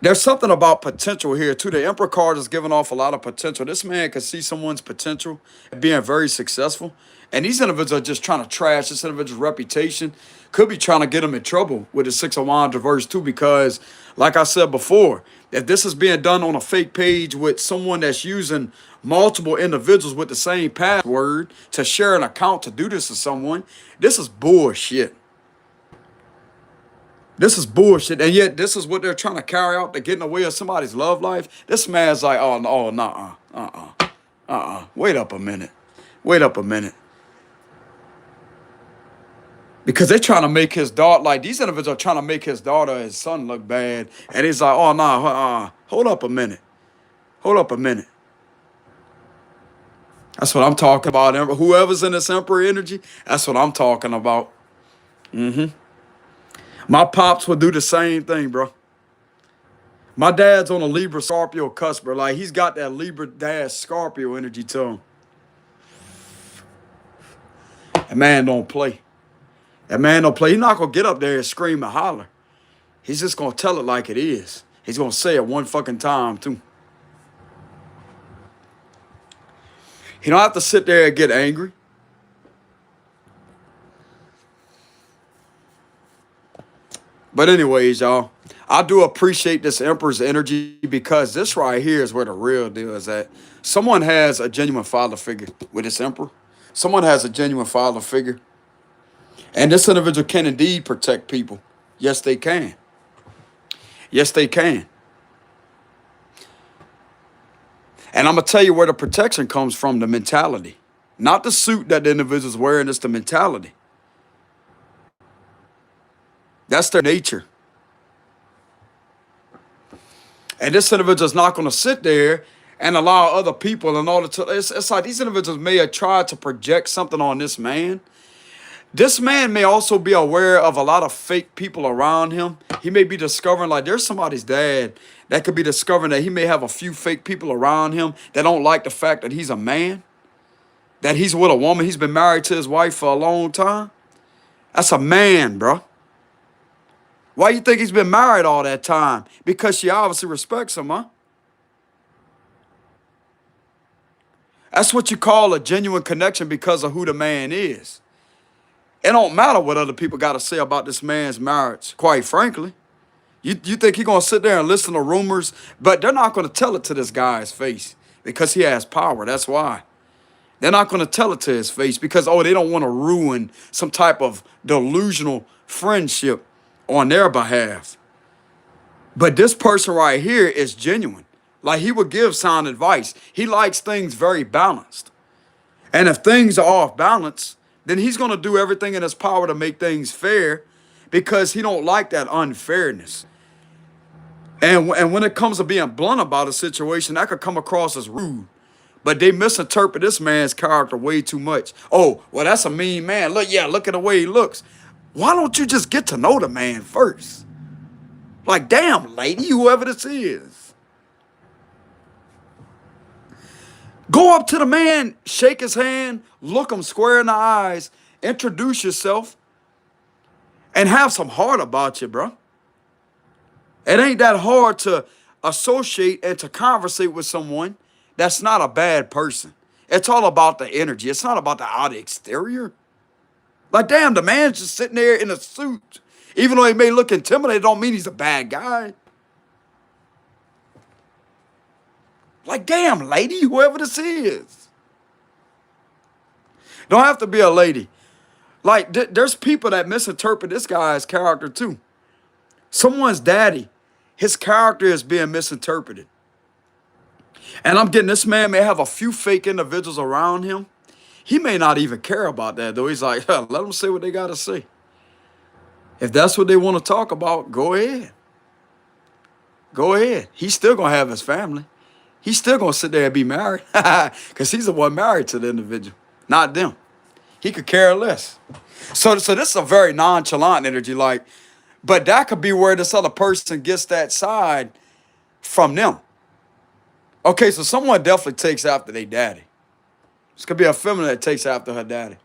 There's something about potential here, too. The Emperor card is giving off a lot of potential. This man can see someone's potential being very successful. And these individuals are just trying to trash this individual's reputation. Could be trying to get him in trouble with the Six of Wands reverse, too, because, like I said before, if this is being done on a fake page with someone that's using multiple individuals with the same password to share an account to do this to someone, this is bullshit. This is bullshit, and yet this is what they're trying to carry out. They're getting away with somebody's love life. This man's like, oh, no, Wait up a minute. Wait up a minute. Because they're trying to make his daughter, like these individuals are trying to make his daughter and his son look bad. And he's like, oh, no, hold up a minute. Hold up a minute. That's what I'm talking about. Whoever's in this Emperor energy, that's what I'm talking about. My pops would do the same thing, bro. My dad's on a Libra Scorpio cusp, bro. Like, he's got that Libra dad Scorpio energy to him. That man don't play. That man don't play. He's not going to get up there and scream and holler. He's just going to tell it like it is. He's going to say it one fucking time, too. He don't have to sit there and get angry. But anyways, y'all, I do appreciate this Emperor's energy because this right here is where the real deal is at. Someone has a genuine father figure with this Emperor. Someone has a genuine father figure. And this individual can indeed protect people. Yes, they can. Yes, they can. And I'm going to tell you where the protection comes from, the mentality. Not the suit that the individual's wearing, it's the mentality. That's their nature. And this individual's not going to sit there and allow other people in order to... It's like these individuals may have tried to project something on this man. This man may also be aware of a lot of fake people around him. He may be discovering, like, there's somebody's dad that could be discovering that he may have a few fake people around him that don't like the fact that he's a man, that he's with a woman. He's been married to his wife for a long time. That's a man, bro. Why you think he's been married all that time? Because she obviously respects him, huh? That's what you call a genuine connection because of who the man is. It don't matter what other people got to say about this man's marriage, quite frankly. You think he's going to sit there and listen to rumors, but they're not going to tell it to this guy's face because he has power. That's why. They're not going to tell it to his face because, oh, they don't want to ruin some type of delusional friendship on their behalf. But this person right here is genuine. Like, he would give sound advice. He likes things very balanced. And if things are off balance, then he's going to do everything in his power to make things fair because he don't like that unfairness. And when it comes to being blunt about a situation, that could come across as rude. But they misinterpret this man's character way too much. Oh, well, that's a mean man. Look at the way he looks. Why don't you just get to know the man first? Like, damn, lady, whoever this is. Go up to the man, shake his hand, look him square in the eyes, introduce yourself, and have some heart about you, bro. It ain't that hard to associate and to conversate with someone that's not a bad person. It's all about the energy. It's not about the outer exterior. Like, damn, the man's just sitting there in a suit. Even though he may look intimidated, don't mean he's a bad guy. Like, damn, lady, whoever this is. Don't have to be a lady. Like, there's people that misinterpret this guy's character too. Someone's daddy, his character is being misinterpreted. And I'm getting this man may have a few fake individuals around him. He may not even care about that, though. He's like, let them say what they got to say. If that's what they want to talk about, go ahead. Go ahead. He's still going to have his family. He's still going to sit there and be married because he's the one married to the individual, not them. He could care less. So this is a very nonchalant energy, like, but that could be where this other person gets that side from them. Okay, so someone definitely takes after their daddy. This could be a feminine that takes after her daddy.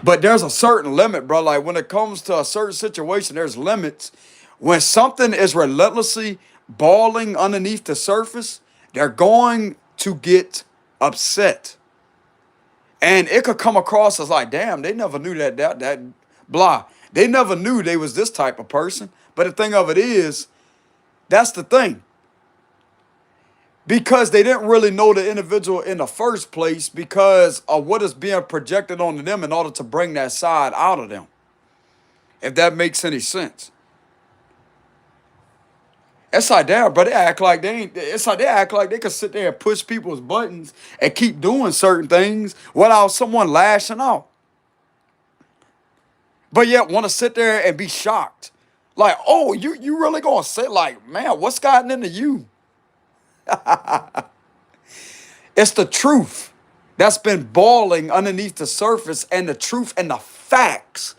But there's a certain limit, bro. Like, when it comes to a certain situation, there's limits. When something is relentlessly balling underneath the surface, they're going to get upset. And it could come across as like, damn, they never knew that blah. They never knew they was this type of person. But the thing of it is, that's the thing. Because they didn't really know the individual in the first place because of what is being projected onto them in order to bring that side out of them. If that makes any sense. It's like, damn, bro, they act like they ain't, it's like they act like they can sit there and push people's buttons and keep doing certain things without someone lashing out. but yet want to sit there and be shocked. Like, oh, you really gonna say, like, man, what's gotten into you? It's the truth that's been boiling underneath the surface, and the truth and the facts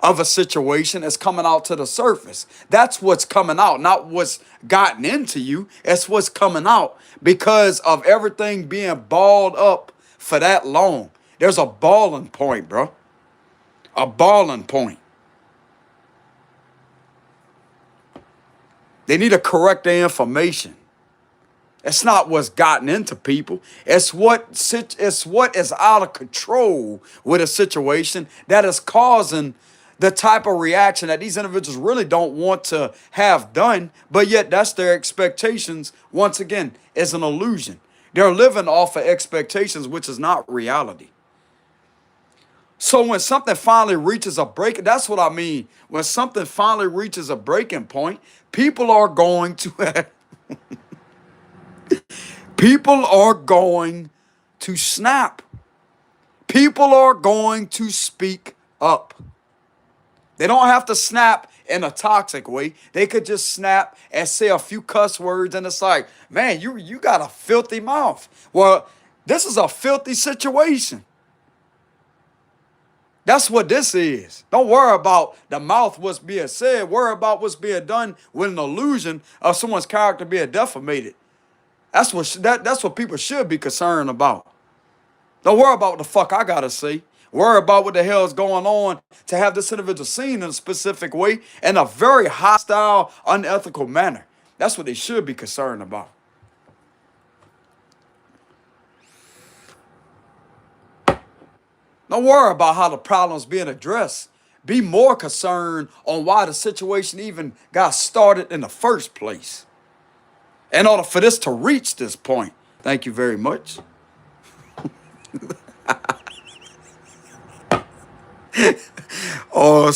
of a situation is coming out to the surface. That's what's coming out, not what's gotten into you. It's what's coming out because of everything being balled up for that long. There's a balling point, bro. A balling point. They need to correct their information. It's not what's gotten into people. It's what is out of control with a situation that is causing the type of reaction that these individuals really don't want to have done, but yet that's their expectations. Once again, is an illusion. They're living off of expectations, which is not reality. So when something finally reaches a break, that's what I mean. When something finally reaches a breaking point, people are going to people are going to snap. People are going to speak up. They don't have to snap in a toxic way. They could just snap and say a few cuss words, and it's like, man, you got a filthy mouth. Well, this is a filthy situation. That's what this is. Don't worry about the mouth, what's being said. Worry about what's being done with an illusion of someone's character being defamated. That's what people should be concerned about. Don't worry about what the fuck I gotta say. Worry about what the hell is going on to have this individual seen in a specific way in a very hostile, unethical manner. That's what they should be concerned about. Don't worry about how the problem's being addressed. Be more concerned on why the situation even got started in the first place. In order for this to reach this point. Thank you very much. Oh,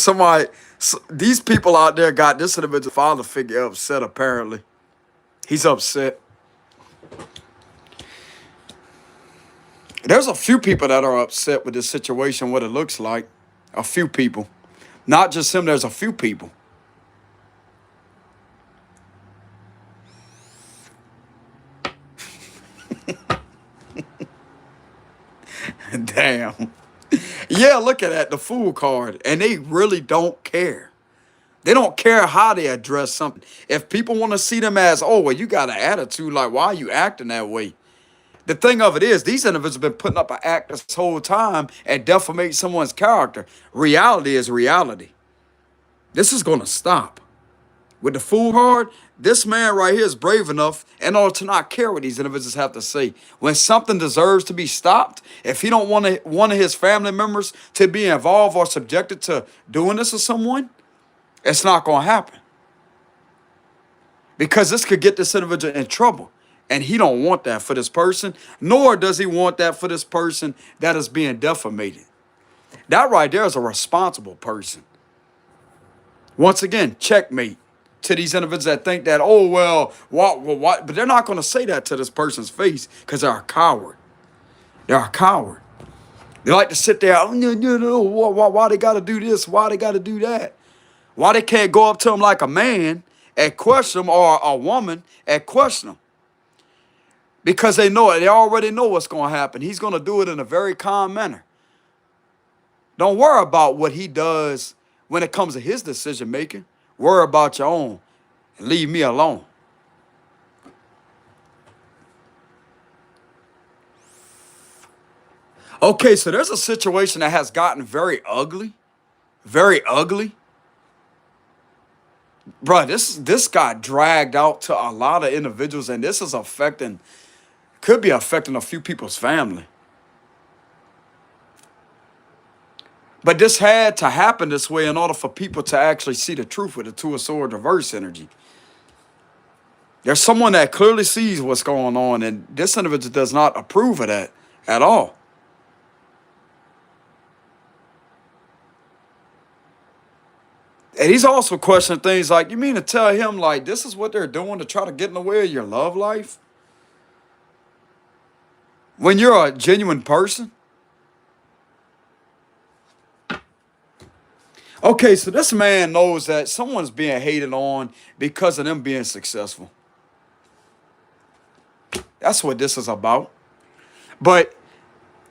these people out there got this individual father figure upset, apparently. He's upset. There's a few people that are upset with this situation, what it looks like. A few people. Not just him, there's a few people. Damn. Yeah, look at that, the fool card. And they really don't care. They don't care how they address something. If people want to see them as, oh, well, you got an attitude, like, why are you acting that way? The thing of it is, these individuals have been putting up an act this whole time and defamate someone's character. Reality is reality. This is going to stop. With the fool card, this man right here is brave enough in order to not care what these individuals have to say. When something deserves to be stopped, if he don't want one of his family members to be involved or subjected to doing this to someone, it's not going to happen. Because this could get this individual in trouble. And he don't want that for this person, nor does he want that for this person that is being defamated. That right there is a responsible person. Once again, checkmate to these individuals that think that, oh, well, what? But they're not going to say that to this person's face because they're a coward. They're a coward. They like to sit there, oh, no, why they got to do this? Why they got to do that? Why they can't go up to him like a man and question him, or a woman and question him? Because they know it. They already know what's going to happen. He's going to do it in a very calm manner. Don't worry about what he does when it comes to his decision making. Worry about your own and leave me alone. Okay, so there's a situation that has gotten very ugly. Very ugly. Bruh, this got dragged out to a lot of individuals, and this is could be affecting a few people's family. But this had to happen this way in order for people to actually see the truth with the Two of Swords reverse energy. There's someone that clearly sees what's going on, and this individual does not approve of that at all. And he's also questioning things like, you mean to tell him, like, this is what they're doing to try to get in the way of your love life? When you're a genuine person? Okay, so this man knows that someone's being hated on because of them being successful. That's what this is about. But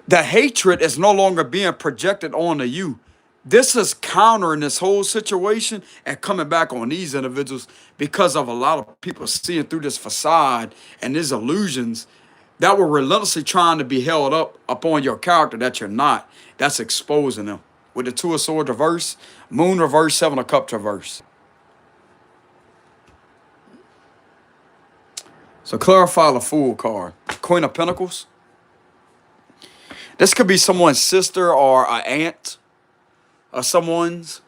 the hatred is no longer being projected onto you. This is countering this whole situation and coming back on these individuals because of a lot of people seeing through this facade and these illusions that were relentlessly trying to be held up upon your character that you're not. That's exposing them. With the Two of Swords reverse, Moon reverse, Seven of Cups reverse. So clarify the Fool card. Queen of Pentacles. This could be someone's sister or an aunt or someone's.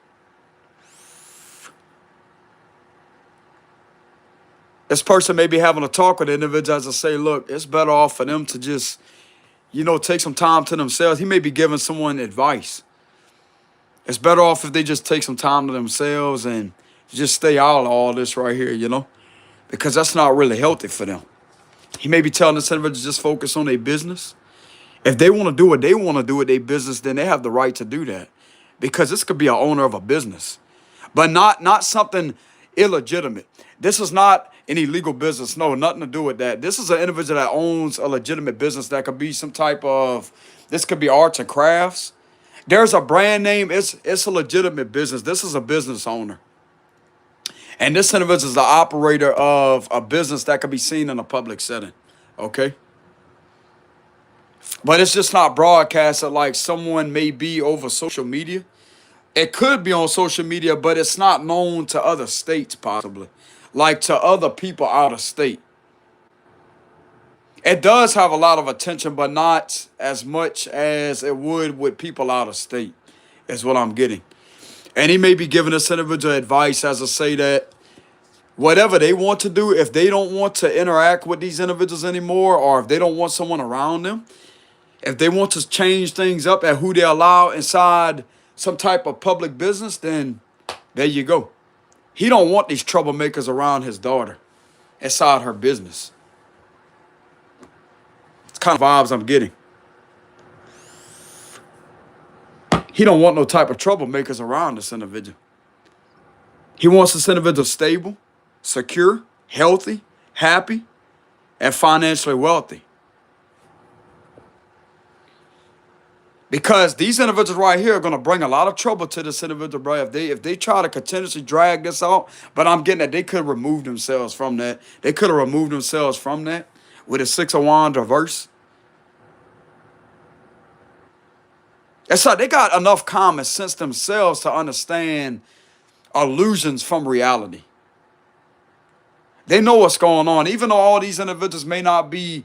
This person may be having a talk with the individual as I say, look, it's better off for them to just, take some time to themselves. He may be giving someone advice. It's better off if they just take some time to themselves and just stay out of all this right here, because that's not really healthy for them. He may be telling this individual to just focus on their business. If they want to do what they want to do with their business, then they have the right to do that. Because this could be an owner of a business, but not something illegitimate. This is not an illegal business. No, nothing to do with that. This is an individual that owns a legitimate business that could be some type of, this could be arts and crafts. There's a brand name. It's a legitimate business. This is a business owner. And this individual is the operator of a business that could be seen in a public setting. Okay? But it's just not broadcasted like someone may be over social media. It could be on social media, but it's not known to other states possibly. Like to other people out of state. It does have a lot of attention, but not as much as it would with people out of state, is what I'm getting. And he may be giving this individual advice as I say that whatever they want to do, if they don't want to interact with these individuals anymore, or if they don't want someone around them, if they want to change things up at who they allow inside some type of public business, then there you go. He don't want these troublemakers around his daughter inside her business. It's kind of vibes I'm getting. He don't want no type of troublemakers around this individual. He wants this individual stable, secure, healthy, happy, and financially wealthy. Because these individuals right here are going to bring a lot of trouble to this individual, bro. If they try to continuously drag this out, but I'm getting that they could remove themselves from that. They could have removed themselves from that with a Six of Wands reverse. It's like they got enough common sense themselves to understand illusions from reality. They know what's going on. Even though all these individuals may not be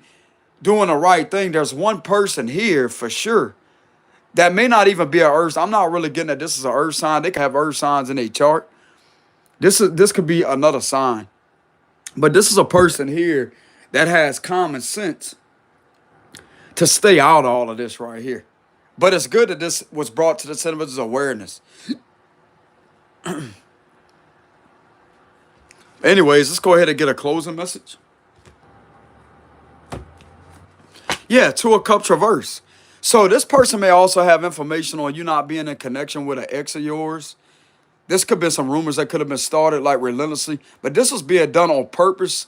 doing the right thing, there's one person here for sure that may not even be an earth. I'm not really getting that this is an earth sign. They could have earth signs in their chart. This could be another sign. But this is a person here that has common sense to stay out of all of this right here. But it's good that this was brought to this individual's awareness. Anyways, let's go ahead and get a closing message. Yeah, Two of Cups reverse. So this person may also have information on you not being in connection with an ex of yours. This could be some rumors that could have been started like relentlessly, but this was being done on purpose,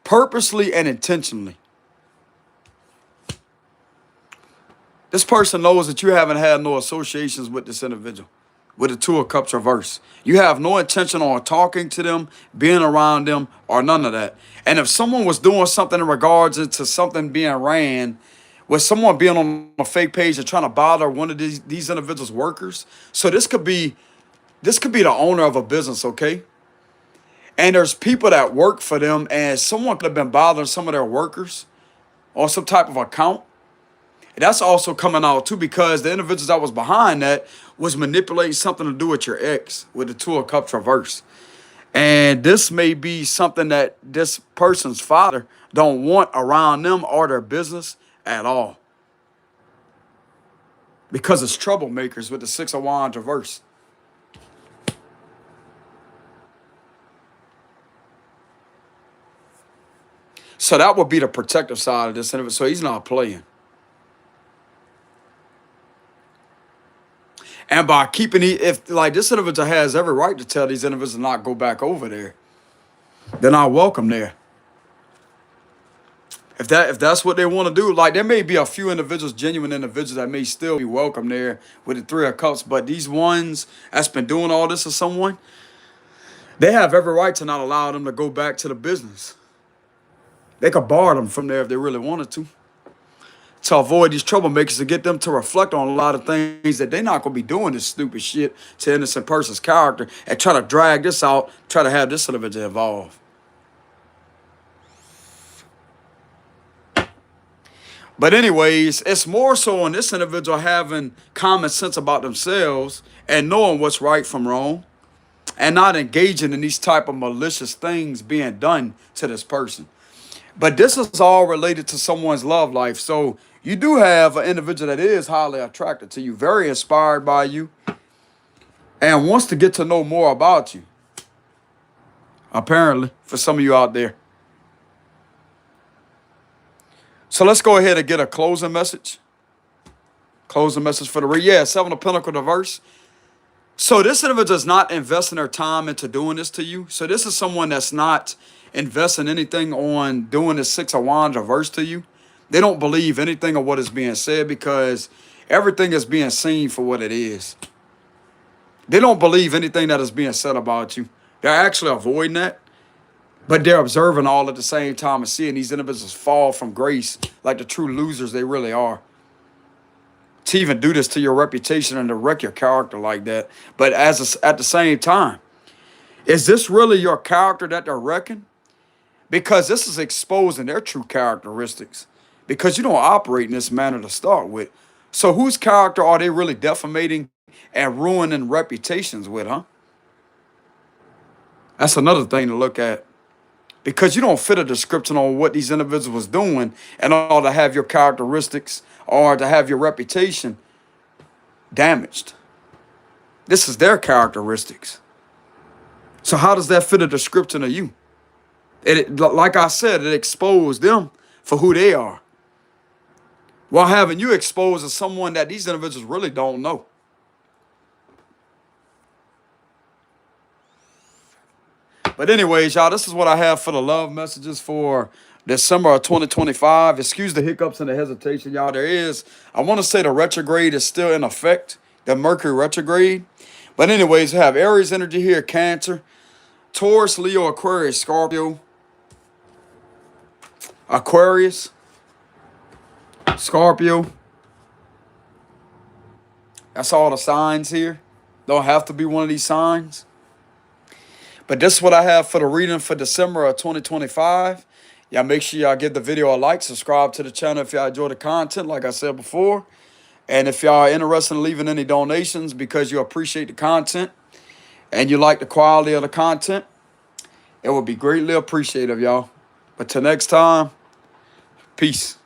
purposely and intentionally. This person knows that you haven't had no associations with this individual, with the Two of Cups reverse. You have no intention on talking to them, being around them, or none of that. And if someone was doing something in regards to something being ran, with someone being on a fake page and trying to bother one of these individuals' workers, so this could be the owner of a business, okay? And there's people that work for them, and someone could have been bothering some of their workers on some type of account. That's also coming out too because the individuals that was behind that was manipulating something to do with your ex with the Two of Cups reverse. And this may be something that this person's father don't want around them or their business at all. Because it's troublemakers with the Six of Wands reverse. So that would be the protective side of this individual. So he's not playing. And And by keeping if like this individual has every right to tell these individuals not go back over there, they're not welcome there. If that's what they want to do, like there may be a few individuals, genuine individuals that may still be welcome there with the Three of Cups, but these ones that's been doing all this to someone, they have every right to not allow them to go back to the business. They could bar them from there if they really wanted to avoid these troublemakers, to get them to reflect on a lot of things that they're not going to be doing this stupid shit to innocent person's character and try to drag this out, try to have this individual involved. But anyways, it's more so on this individual having common sense about themselves and knowing what's right from wrong and not engaging in these type of malicious things being done to this person. But this is all related to someone's love life. So you do have an individual that is highly attracted to you, very inspired by you, and wants to get to know more about you. Apparently, for some of you out there. So let's go ahead and get a closing message. Closing message for the read. Yeah, Seven of Pentacles reverse. So this individual is not investing their time into doing this to you. So this is someone that's not investing anything on doing the Six of Wands reverse to you. They don't believe anything of what is being said because everything is being seen for what it is. They don't believe anything that is being said about you. They're actually avoiding that. But they're observing all at the same time and seeing these individuals fall from grace like the true losers they really are. To even do this to your reputation and to wreck your character like that. But at the same time, is this really your character that they're wrecking? Because this is exposing their true characteristics. Because you don't operate in this manner to start with. So whose character are they really defamating and ruining reputations with, huh? That's another thing to look at. Because you don't fit a description on what these individuals was doing in order to have your characteristics or to have your reputation damaged. This is their characteristics. So how does that fit a description of you? Like I said, it exposed them for who they are, while having you exposed as someone that these individuals really don't know. But anyways, y'all, this is what I have for the love messages for December of 2025. Excuse the hiccups and the hesitation, y'all. I want to say the retrograde is still in effect, the Mercury retrograde. But anyways, I have Aries energy here, Cancer, Taurus, Leo, Aquarius, Scorpio, Aquarius, Scorpio. That's all the signs here. Don't have to be one of these signs. But this is what I have for the reading for December of 2025. Y'all make sure y'all give the video a like, subscribe to the channel if y'all enjoy the content, like I said before. And if y'all are interested in leaving any donations because you appreciate the content and you like the quality of the content, it would be greatly appreciated, y'all. But till next time, peace.